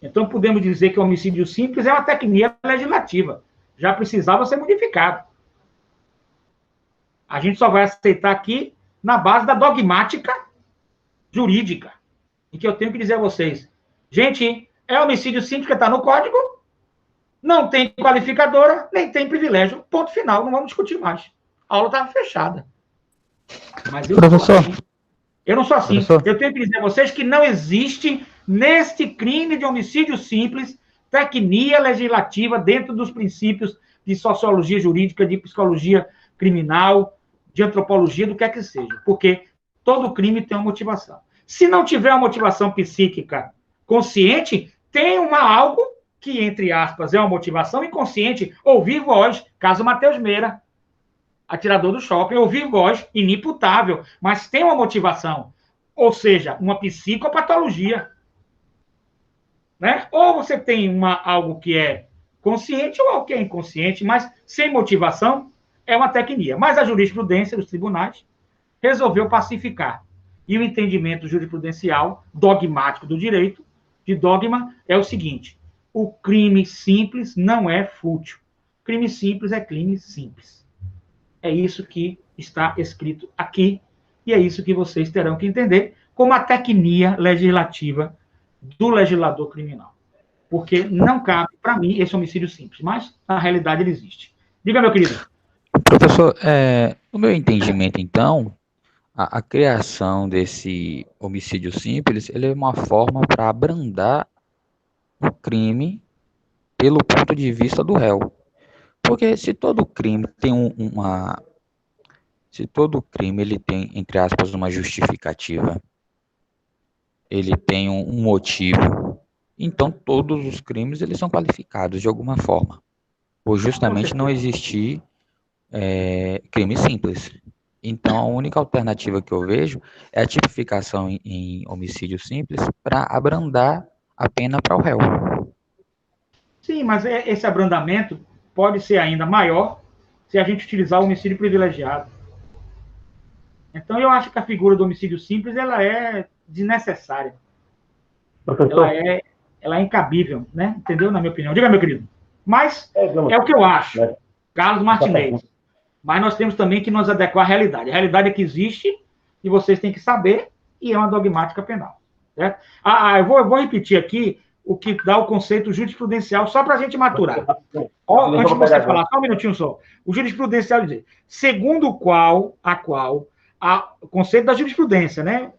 Speaker 1: Então, podemos dizer que o homicídio simples é uma tecnia legislativa. Já precisava ser modificado. A gente só vai aceitar aqui na base da dogmática jurídica. E que eu tenho que dizer a vocês, gente, é homicídio simples que está no Código, não tem qualificadora, nem tem privilégio. Ponto final, não vamos discutir mais. A aula estava fechada. Mas eu não sou assim.
Speaker 2: Professor.
Speaker 1: Eu tenho que dizer a vocês que não existe, neste crime de homicídio simples, tecnia legislativa dentro dos princípios de sociologia jurídica, de psicologia criminal, de antropologia, do que é que seja. Porque todo crime tem uma motivação. Se não tiver uma motivação psíquica consciente, tem algo que, entre aspas, é uma motivação inconsciente. Ouvir voz, caso Matheus Meira, atirador do shopping, ouvir voz, inimputável, mas tem uma motivação. Ou seja, uma psicopatologia. Né? Ou você tem algo que é consciente ou algo que é inconsciente, mas sem motivação é uma tecnia. Mas a jurisprudência dos tribunais resolveu pacificar. E o entendimento jurisprudencial, dogmático do direito, de dogma, é o seguinte: o crime simples não é fútil. Crime simples é crime simples. É isso que está escrito aqui, e é isso que vocês terão que entender como a tecnia legislativa do legislador criminal. Porque não cabe, para mim, esse homicídio simples, mas, na realidade, ele existe. Diga, meu querido.
Speaker 2: Professor, no meu entendimento, então, a criação desse homicídio simples, ele é uma forma para abrandar o crime pelo ponto de vista do réu. Porque se todo crime tem se todo crime ele tem, entre aspas, uma justificativa, ele tem um motivo, então todos os crimes eles são qualificados de alguma forma, por justamente não existir crime simples. Então a única alternativa que eu vejo é a tipificação em homicídio simples para abrandar a pena para o réu.
Speaker 1: Sim, mas esse abrandamento pode ser ainda maior se a gente utilizar o homicídio privilegiado. Então, eu acho que a figura do homicídio simples ela é desnecessária. Ela é incabível, né? Entendeu? Na minha opinião. Diga, meu querido. Mas é o que eu acho. Carlos Martinez. Mas nós temos também que nos adequar à realidade. A realidade é que existe e vocês têm que saber, e é uma dogmática penal. Certo? Eu vou repetir aqui o que dá o conceito jurisprudencial, só para a gente maturar. Antes de você falar, só um minutinho só. O jurisprudencial diz, segundo o qual, o conceito da jurisprudência, né?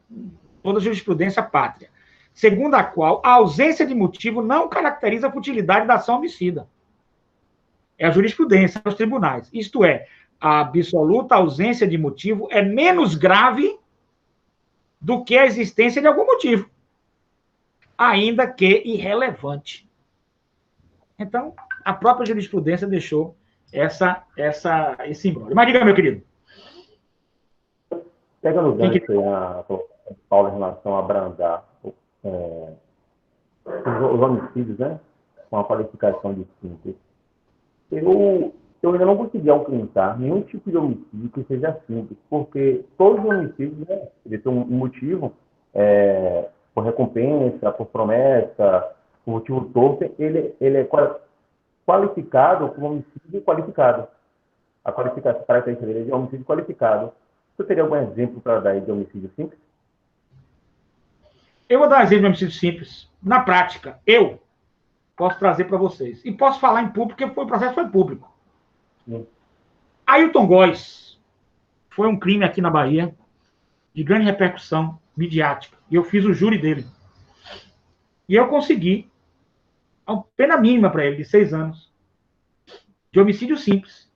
Speaker 1: Toda jurisprudência pátria. Segundo a qual, a ausência de motivo não caracteriza a futilidade da ação homicida. É a jurisprudência dos tribunais. Isto é, a absoluta ausência de motivo é menos grave do que a existência de algum motivo, ainda que irrelevante. Então, a própria jurisprudência deixou esse imbróglio. Mas diga, meu querido.
Speaker 4: Pega no gancho aí a Paulo em relação a abrandar os homicídios, né? Com a qualificação de simples. Eu ainda não consegui alcançar nenhum tipo de homicídio que seja simples, porque todos os homicídios, né, eles têm um motivo, por recompensa, por promessa, por motivo torpe, ele é qualificado como homicídio qualificado. A qualificação característica dele é de homicídio qualificado. Você teria algum exemplo para dar aí de homicídio simples?
Speaker 1: Eu vou dar um exemplo de homicídio simples. Na prática, eu Posso trazer para vocês. E posso falar em público, porque o processo foi público.
Speaker 4: Sim.
Speaker 1: Ailton Góes foi um crime aqui na Bahia de grande repercussão midiática. E eu fiz o júri dele. E eu consegui a pena mínima para ele, de 6 anos, de homicídio simples.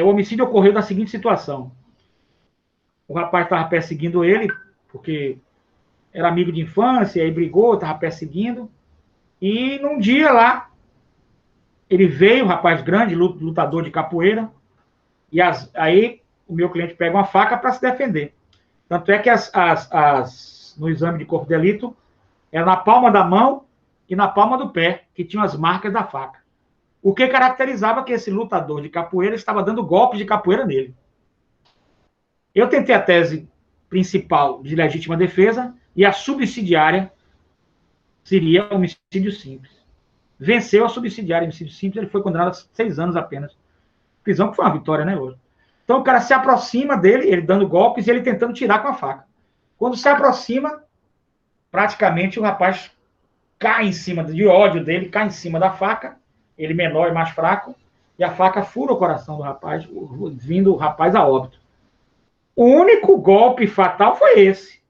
Speaker 1: O homicídio ocorreu da seguinte situação. O rapaz estava perseguindo ele, porque era amigo de infância, aí brigou, estava perseguindo. E num dia lá, ele veio, um rapaz grande, lutador de capoeira, e aí o meu cliente pega uma faca para se defender. Tanto é que no exame de corpo de delito, era na palma da mão e na palma do pé, que tinham as marcas da faca. O que caracterizava que esse lutador de capoeira estava dando golpes de capoeira nele. Eu tentei a tese principal de legítima defesa e a subsidiária seria homicídio simples. Venceu a subsidiária homicídio simples, ele foi condenado a 6 anos apenas. Prisão que foi uma vitória, né, hoje? Então o cara se aproxima dele, ele dando golpes e ele tentando tirar com a faca. Quando se aproxima, praticamente o rapaz cai em cima, de ódio dele, cai em cima da faca, ele menor e mais fraco, e a faca fura o coração do rapaz, vindo o rapaz a óbito. O único golpe fatal foi esse.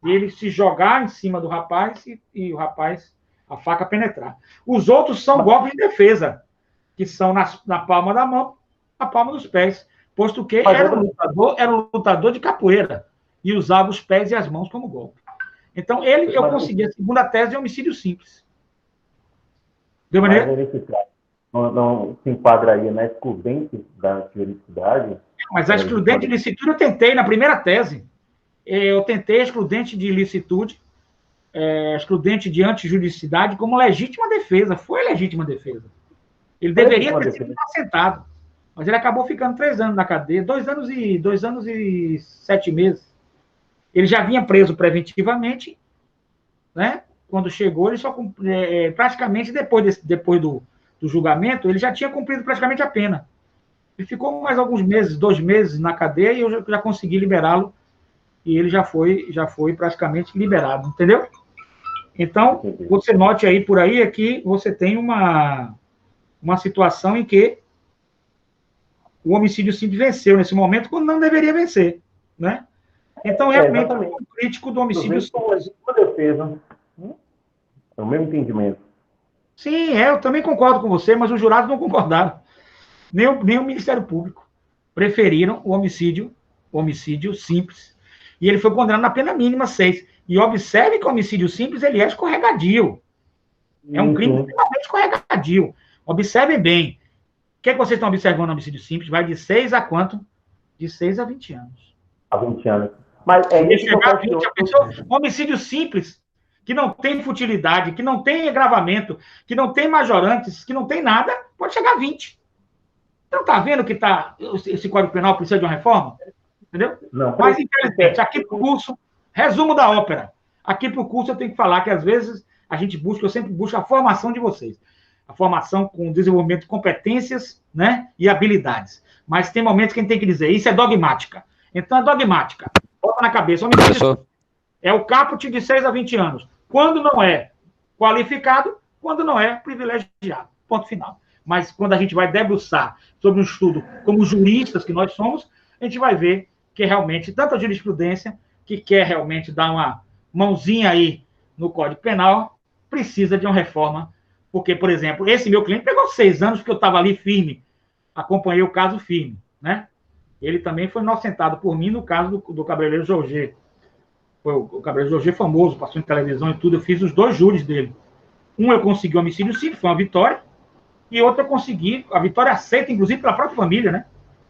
Speaker 1: Ele se jogar em cima do rapaz e o rapaz, a faca penetrar. Os outros são golpes de defesa, que são na palma da mão, na palma dos pés, posto que era um lutador de capoeira e usava os pés e as mãos como golpe. Então, eu consegui a segunda tese de homicídio simples. De maneira?
Speaker 4: Não se enquadraria na excludente da juridicidade?
Speaker 1: Mas a excludente de licitude eu tentei na primeira tese. Eu tentei a excludente de ilicitude, excludente de antijuridicidade como legítima defesa. Foi legítima defesa. Ele deveria ter sido inocentado. Mas ele acabou ficando 3 anos na cadeia, 2 anos e 7 meses. Ele já vinha preso preventivamente, né? Quando chegou, ele só praticamente depois do julgamento, ele já tinha cumprido praticamente a pena. Ele ficou mais alguns meses, 2 meses na cadeia, e eu já consegui liberá-lo, e ele já foi praticamente liberado, entendeu? Então, você note aí por aí que você tem uma situação em que o homicídio simples venceu nesse momento, quando não deveria vencer, né? Então, realmente, eu sou crítico do homicídio simples.
Speaker 4: Defesa. É o mesmo entendimento.
Speaker 1: Sim, eu também concordo com você, mas os jurados não concordaram. Nem o Ministério Público. Preferiram o homicídio simples. E ele foi condenado na pena mínima 6. E observe que o homicídio simples, ele é escorregadio. É um crime extremamente escorregadio. Observem bem. O que vocês estão observando no homicídio simples? Vai de 6 a quanto? De 6 a 20 anos.
Speaker 4: A 20 anos. Mas é isso que eu
Speaker 1: chegar a 20, a pessoa, homicídio simples, que não tem futilidade, que não tem agravamento, que não tem majorantes, que não tem nada, pode chegar a 20. Você não está vendo que esse Código Penal precisa de uma reforma? Entendeu?
Speaker 4: Não,
Speaker 1: mas, infelizmente, aqui para o curso, resumo da ópera. Aqui para o curso eu tenho que falar que, às vezes, eu sempre busco a formação de vocês. A formação com desenvolvimento de competências, né, e habilidades. Mas tem momentos que a gente tem que dizer, isso é dogmática. Então, é dogmática. Bota na cabeça. É o caput de 6 a 20 anos. Quando não é qualificado, quando não é privilegiado. Ponto final. Mas quando a gente vai debruçar sobre um estudo como juristas que nós somos, a gente vai ver que realmente, tanto a jurisprudência, que quer realmente dar uma mãozinha aí no Código Penal, precisa de uma reforma. Porque, por exemplo, esse meu cliente pegou 6 anos porque eu estava ali firme, acompanhei o caso firme, né? Ele também foi inocentado por mim no caso do Cabeleireiro Jorge. O Cabeleireiro Jorge famoso, passou em televisão e tudo, eu fiz os 2 júris dele. Um eu consegui o homicídio simples, foi uma vitória, e outro eu consegui, a vitória aceita, inclusive, pela própria família, né?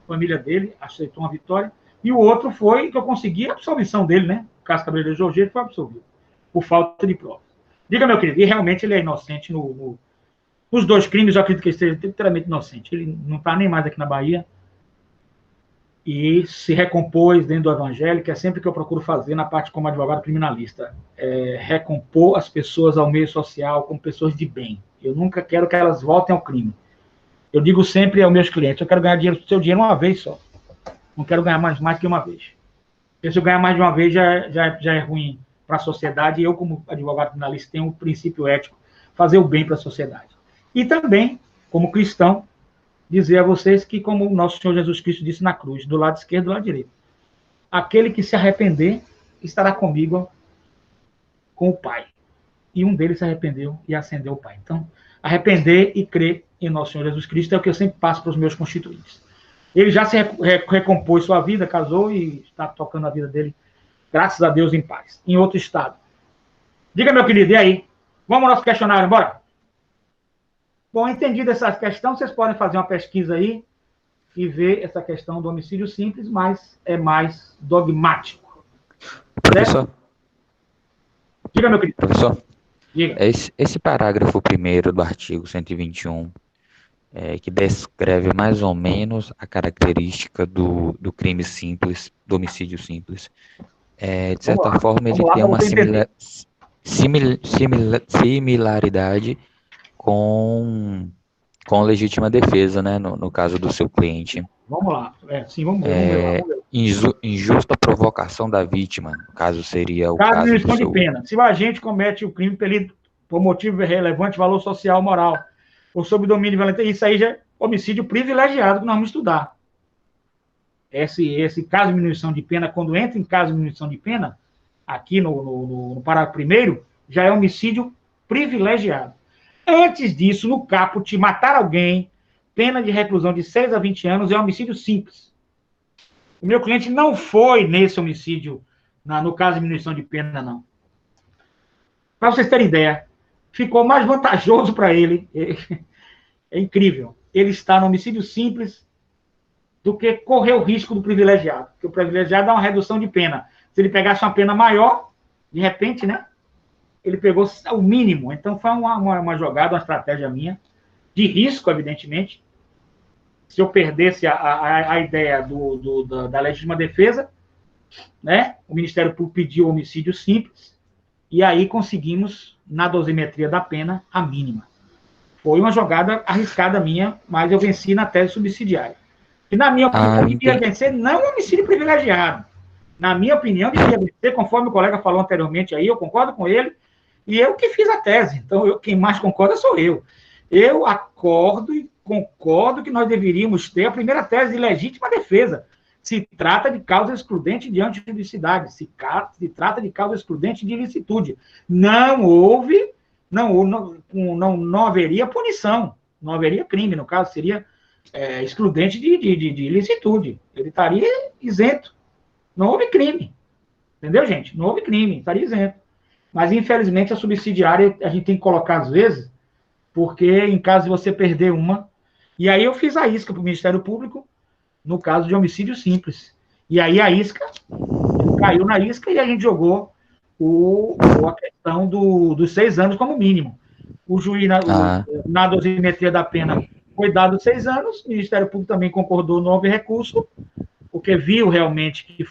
Speaker 1: A família dele aceitou uma vitória, e o outro foi que eu consegui a absolvição dele, né? O caso Cabeleireiro Jorge, ele foi absolvido, por falta de provas. Diga, meu querido, e realmente ele é inocente nos 2 crimes, eu acredito que ele esteja inteiramente inocente. Ele não está nem mais aqui na Bahia, e se recompôs dentro do evangelho, que é sempre que eu procuro fazer na parte como advogado criminalista. Recompor as pessoas ao meio social como pessoas de bem. Eu nunca quero que elas voltem ao crime. Eu digo sempre aos meus clientes, eu quero ganhar seu dinheiro uma vez só. Não quero ganhar mais que uma vez. Porque se eu ganhar mais de uma vez, já é ruim para a sociedade, e eu, como advogado criminalista, tenho um princípio ético, fazer o bem para a sociedade. E também, como cristão, dizer a vocês que, como o nosso Senhor Jesus Cristo disse na cruz, do lado esquerdo e do lado direito, aquele que se arrepender estará comigo com o Pai. E um deles se arrependeu e ascendeu ao Pai. Então, arrepender e crer em nosso Senhor Jesus Cristo é o que eu sempre passo para os meus constituintes. Ele já se recompôs sua vida, casou e está tocando a vida dele, graças a Deus, em paz, em outro estado. Diga, meu querido, e aí? Vamos ao nosso questionário, bora? Bom, entendido essa questão, vocês podem fazer uma pesquisa aí e ver essa questão do homicídio simples, mas é mais dogmático.
Speaker 2: Professor?
Speaker 1: Diga, meu querido.
Speaker 2: Professor?
Speaker 1: Diga.
Speaker 2: Esse parágrafo 1º do artigo 121, que descreve mais ou menos a característica do crime simples, do homicídio simples, de certa forma, ele tem uma similaridade com legítima defesa, né, no caso do seu cliente.
Speaker 1: Vamos lá. Sim, vamos ver.
Speaker 2: Injusta provocação da vítima, no caso seria o caso
Speaker 1: de diminuição de pena. Se o agente comete o crime por motivo relevante, valor social, moral, ou sob domínio violento, isso aí já é homicídio privilegiado que nós vamos estudar. Esse caso de diminuição de pena, quando entra em caso de diminuição de pena, aqui no parágrafo 1º, já é homicídio privilegiado. Antes disso, no caput, matar alguém, pena de reclusão de 6 a 20 anos, é homicídio simples. O meu cliente não foi nesse homicídio, no caso de diminuição de pena, não. Para vocês terem ideia, ficou mais vantajoso para ele, é incrível, ele está no homicídio simples do que correr o risco do privilegiado, porque o privilegiado dá uma redução de pena. Se ele pegasse uma pena maior, de repente, né, ele pegou o mínimo. Então, foi uma jogada, uma estratégia minha, de risco, evidentemente. Se eu perdesse a ideia da legítima defesa, né, o Ministério Público pediu homicídio simples, e aí conseguimos, na dosimetria da pena, a mínima. Foi uma jogada arriscada minha, mas eu venci na tese subsidiária. E, na minha opinião, devia vencer não um homicídio privilegiado. Na minha opinião, devia vencer, conforme o colega falou anteriormente aí, eu concordo com ele, e eu que fiz a tese. Então, quem mais concorda sou eu. Eu acordo e concordo que nós deveríamos ter a primeira tese de legítima defesa. Se trata de causa excludente de antijuridicidade, se trata de causa excludente de ilicitude. Não haveria punição, não haveria crime, no caso, seria excludente de ilicitude. Ele estaria isento. Não houve crime. Entendeu, gente? Não houve crime, estaria isento. Mas, infelizmente, a subsidiária a gente tem que colocar às vezes, porque em caso de você perder uma... E aí eu fiz a isca para o Ministério Público, no caso de homicídio simples. E aí a isca, caiu na isca e a gente jogou a questão dos 6 anos como mínimo. O juiz, na dosimetria da pena, foi dado 6 anos, o Ministério Público também concordou, não houve recurso, porque viu realmente que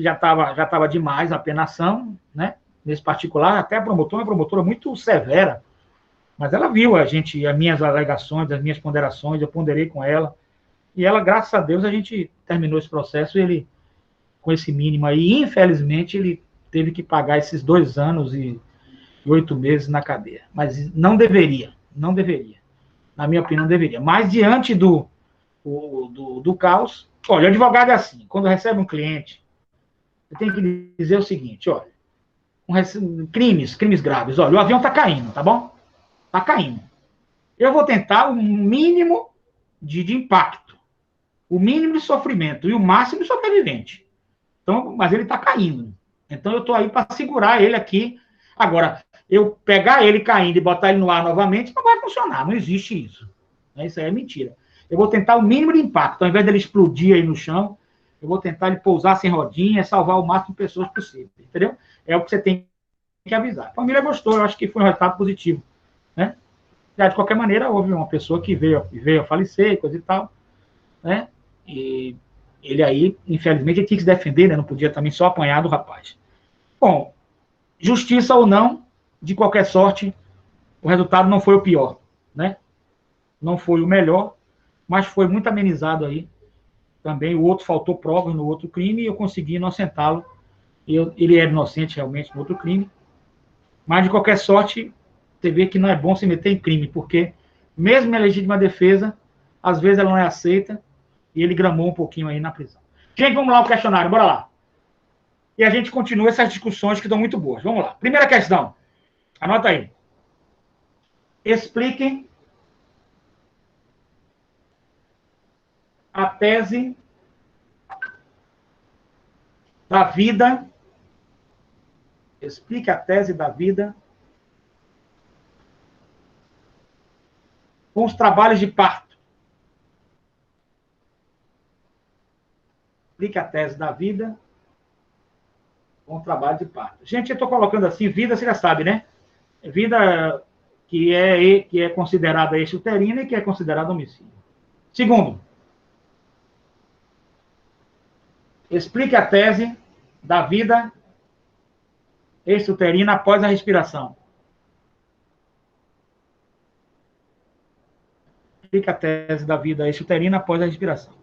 Speaker 1: já estava demais a penação, né? Nesse particular, até a promotora, uma promotora muito severa, mas ela viu as minhas alegações, as minhas ponderações, eu ponderei com ela, e ela, graças a Deus, a gente terminou esse processo, ele, com esse mínimo aí, infelizmente, ele teve que pagar esses 2 anos e 8 meses na cadeia, mas não deveria, na minha opinião, não deveria, mas diante do caos, olha, o advogado é assim, quando recebe um cliente, você tem que dizer o seguinte, olha, crimes graves, olha, o avião está caindo, tá bom? Está caindo. Eu vou tentar o mínimo de impacto, o mínimo de sofrimento e o máximo de sobrevivente. Então, mas ele está caindo. Então, eu estou aí para segurar ele aqui. Agora, eu pegar ele caindo e botar ele no ar novamente, não vai funcionar, não existe isso. Isso aí é mentira. Eu vou tentar o mínimo de impacto, ao invés dele explodir aí no chão, eu vou tentar ele pousar sem rodinha, salvar o máximo de pessoas possível, entendeu? É o que você tem que avisar. A família gostou, eu acho que foi um resultado positivo, né? Já, de qualquer maneira, houve uma pessoa que veio a falecer, coisa e tal, né? E ele aí, infelizmente, ele tinha que se defender, né? Não podia também só apanhar do rapaz. Bom, justiça ou não, de qualquer sorte, o resultado não foi o pior, né? Não foi o melhor, mas foi muito amenizado aí. Também o outro faltou provas no outro crime e eu consegui inocentá-lo ele era inocente realmente no outro crime, mas de qualquer sorte, você vê que não é bom se meter em crime, porque mesmo em legítima defesa, às vezes ela não é aceita, e ele gramou um pouquinho aí na prisão. Gente, vamos lá o questionário, bora lá. E a gente continua essas discussões que estão muito boas. Vamos lá. Primeira questão, anota aí. Expliquem a tese da vida. Explique a tese da vida com os trabalhos de parto. Explique a tese da vida com o trabalho de parto. Gente, eu estou colocando assim, vida, você já sabe, né? Vida que é considerada extrauterina e que é considerada homicídio. Segundo, explique a tese da vida extrauterina após a respiração. Explique a tese da vida extrauterina após a respiração.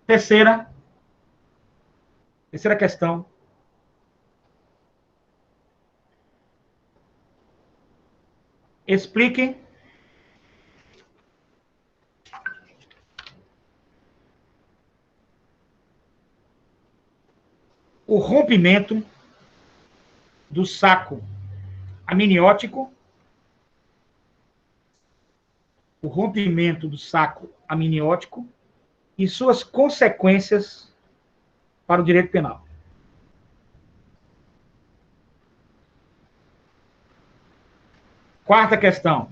Speaker 1: Terceira questão. Explique o rompimento do saco amniótico, e suas consequências para o direito penal. Quarta questão.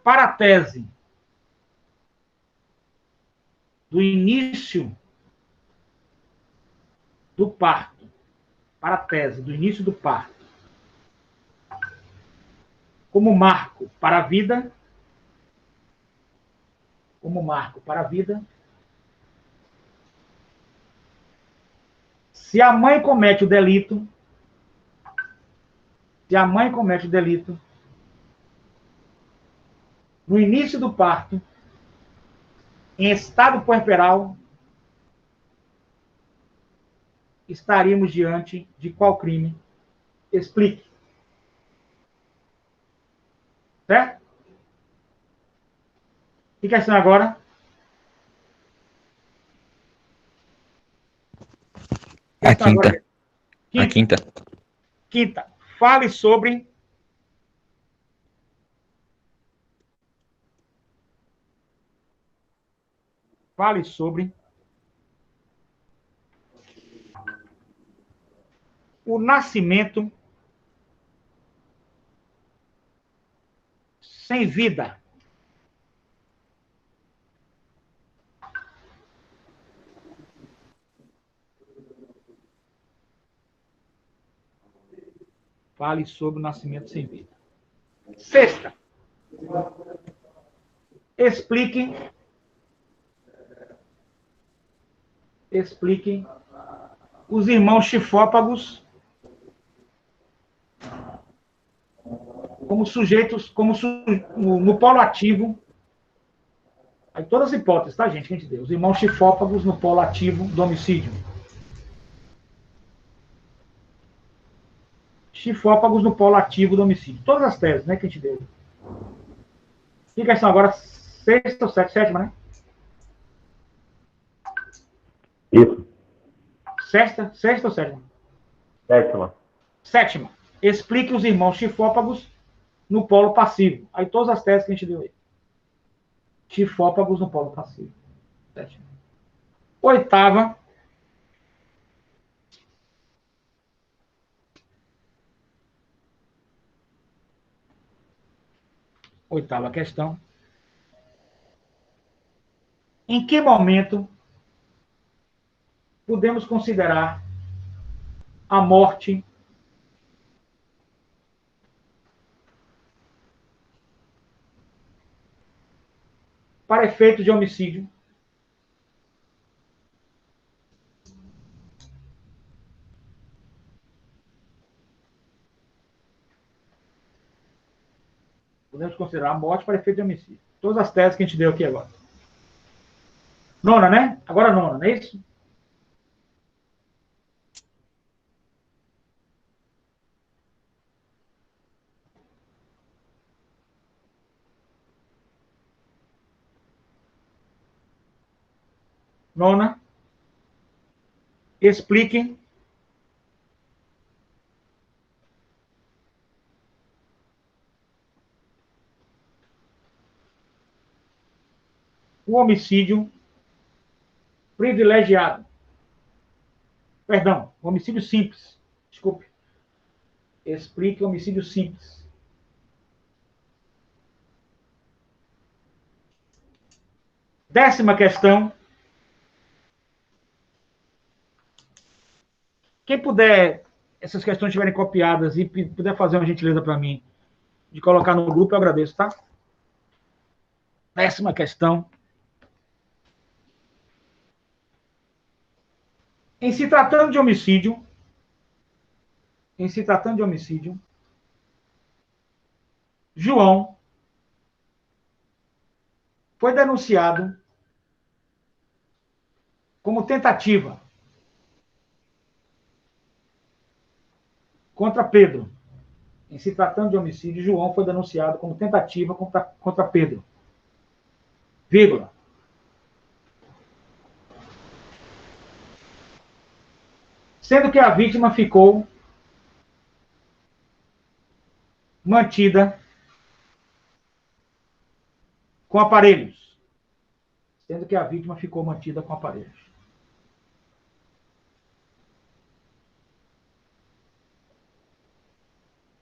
Speaker 1: Para a tese do início do parto, como marco para a vida, se a mãe comete o delito, no início do parto, em estado puerperal, estaríamos diante de qual crime? Explique. Certo? Que questão agora?
Speaker 2: A quinta. A quinta.
Speaker 1: Quinta. Fale sobre o nascimento sem vida. Fale sobre o nascimento sem vida. Sexta. Explique os irmãos chifópagos como sujeitos, no polo ativo. Aí todas as hipóteses, tá, gente? Que a gente deu. Os irmãos chifópagos no polo ativo do homicídio. Chifópagos no polo ativo do homicídio. Todas as teses, né, que a gente deu. Que questão agora? Sexta ou sétima, né?
Speaker 4: Isso.
Speaker 1: Sexta ou sétima? Sétima. Explique os irmãos chifópagos no polo passivo. Aí todas as teses que a gente deu aí. Chifópagos no polo passivo. Sétima. Oitava. Oitava questão. Em que momento podemos considerar a morte para efeitos de homicídio? Podemos considerar a morte para efeito de homicídio. Todas as teses que a gente deu aqui agora. Nona, né? Agora nona, não é isso? Nona. Expliquem o homicídio privilegiado. Perdão, homicídio simples. Desculpe. Explique o homicídio simples. Décima questão. Quem puder, essas questões estiverem copiadas e puder fazer uma gentileza para mim, de colocar no grupo, eu agradeço, tá? Décima questão. Em se tratando de homicídio, João foi denunciado como tentativa contra Pedro. Em se tratando de homicídio, João foi denunciado como tentativa contra Pedro. Vírgula. Sendo que a vítima ficou mantida com aparelhos. Sendo que a vítima ficou mantida com aparelhos.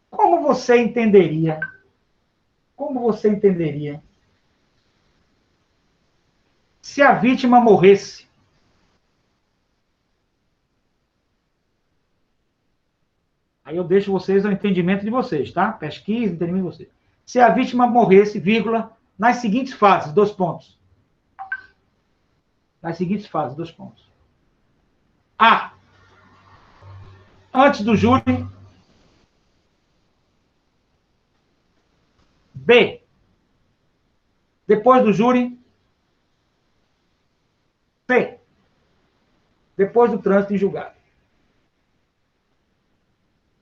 Speaker 1: Como você entenderia se a vítima morresse? Aí eu deixo vocês ao entendimento de vocês, tá? Pesquisa, entendimento de vocês. Se a vítima morresse, vírgula, nas seguintes fases, 2 pontos. Nas seguintes fases, 2 pontos. A. Antes do júri. B. Depois do júri. C. Depois do trânsito em julgado.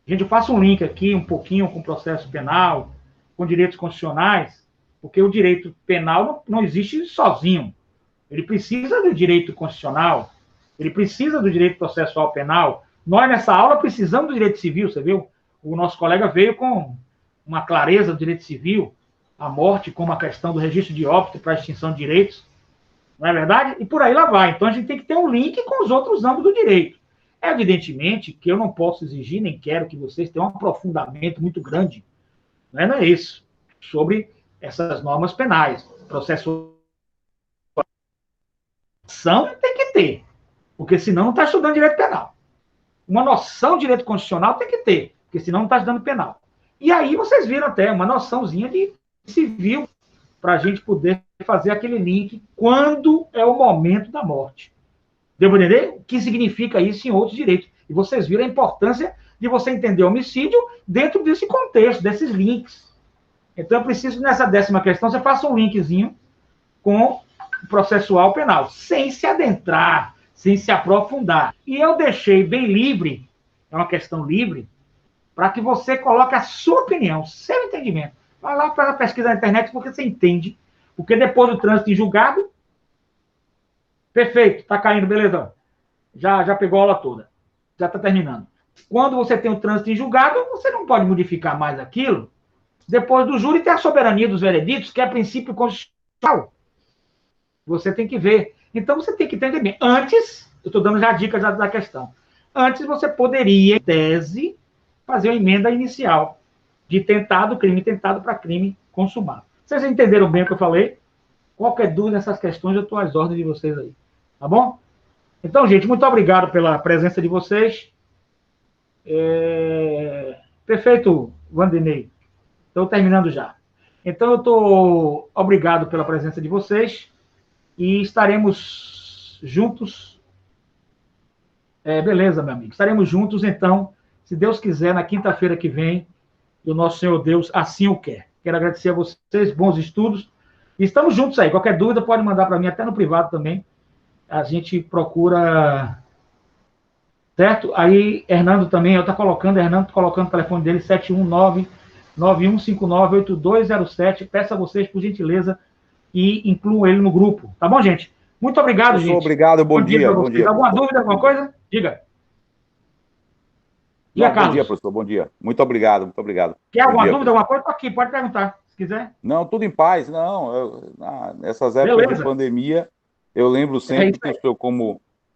Speaker 1: Gente, eu faço um link aqui, um pouquinho com o processo penal, com direitos constitucionais, porque o direito penal não existe sozinho. Ele precisa do direito constitucional, ele precisa do direito processual penal. Nós, nessa aula, precisamos do direito civil, você viu? O nosso colega veio com uma clareza do direito civil, a morte como a questão do registro de óbito para extinção de direitos, não é verdade? E por aí lá vai. Então, a gente tem que ter um link com os outros âmbitos do direito. Evidentemente que eu não posso exigir, nem quero que vocês tenham um aprofundamento muito grande, não é isso, sobre essas normas penais. Processo tem que ter, porque senão não está estudando direito penal. Uma noção de direito constitucional tem que ter, porque senão não está estudando penal. E aí vocês viram até uma noçãozinha de civil, para a gente poder fazer aquele link quando é o momento da morte. Deu para entender? O que significa isso em outros direitos. E vocês viram a importância de você entender o homicídio dentro desse contexto, desses links. Então, eu preciso que nessa 10ª questão você faça um linkzinho com o processual penal, sem se adentrar, sem se aprofundar. E eu deixei bem livre, é uma questão livre, para que você coloque a sua opinião, seu entendimento. Vai lá para pesquisar na internet, porque você entende. Porque depois do trânsito em julgado, perfeito, está caindo, beleza. Já pegou a aula toda. Já está terminando. Quando você tem o trânsito em julgado, você não pode modificar mais aquilo. Depois do júri, tem a soberania dos vereditos, que é princípio constitucional. Você tem que ver. Então, você tem que entender bem. Antes, eu estou dando já dicas da questão. Antes, você poderia, em tese, fazer uma emenda inicial de tentado, crime tentado para crime consumado. Vocês entenderam bem o que eu falei? Qualquer dúvida nessas questões, eu estou às ordens de vocês aí. Tá bom? Então, gente, muito obrigado pela presença de vocês. Perfeito, Vandenei. Estou terminando já. Então, eu estou obrigado pela presença de vocês e estaremos juntos. Beleza, meu amigo. Estaremos juntos, então, se Deus quiser, na quinta-feira que vem, e o nosso Senhor Deus assim o quer. Quero agradecer a vocês, bons estudos. E estamos juntos aí. Qualquer dúvida pode mandar para mim, até no privado também. A gente procura... Certo? Aí, Hernando também, eu estou colocando o telefone dele, 719-9159-8207. Peço a vocês, por gentileza, e incluam ele no grupo. Tá bom, gente? Muito obrigado,
Speaker 3: Professor,
Speaker 1: gente.
Speaker 3: obrigado, bom dia.
Speaker 1: Bom dia. Alguma dúvida, alguma coisa? Diga.
Speaker 3: Não,
Speaker 1: Carlos.
Speaker 3: bom dia, professor, bom dia. Muito obrigado, muito obrigado.
Speaker 1: Quer alguma
Speaker 3: dia,
Speaker 1: dúvida, alguma coisa? Estou aqui, pode perguntar, se quiser.
Speaker 3: Não, tudo em paz. Não, nessas épocas de pandemia, eu lembro sempre que o senhor,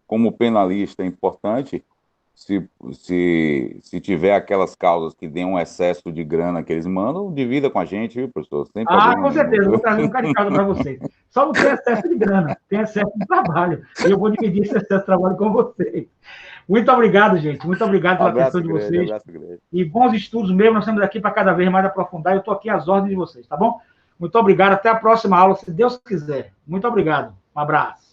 Speaker 3: como penalista importante, se tiver aquelas causas que dêem um excesso de grana que eles mandam, divida com a gente, viu, professor? Sem problema
Speaker 1: com certeza,
Speaker 3: nenhum.
Speaker 1: Vou trazer um bocado de causa para vocês. Só não tem excesso de grana, tem excesso de trabalho. E eu vou dividir esse excesso de trabalho com vocês. Muito obrigado, gente. Muito obrigado pela atenção de vocês. E bons estudos mesmo. Nós estamos aqui para cada vez mais aprofundar. Eu estou aqui às ordens de vocês, tá bom? Muito obrigado. Até a próxima aula, se Deus quiser. Muito obrigado. Um abraço.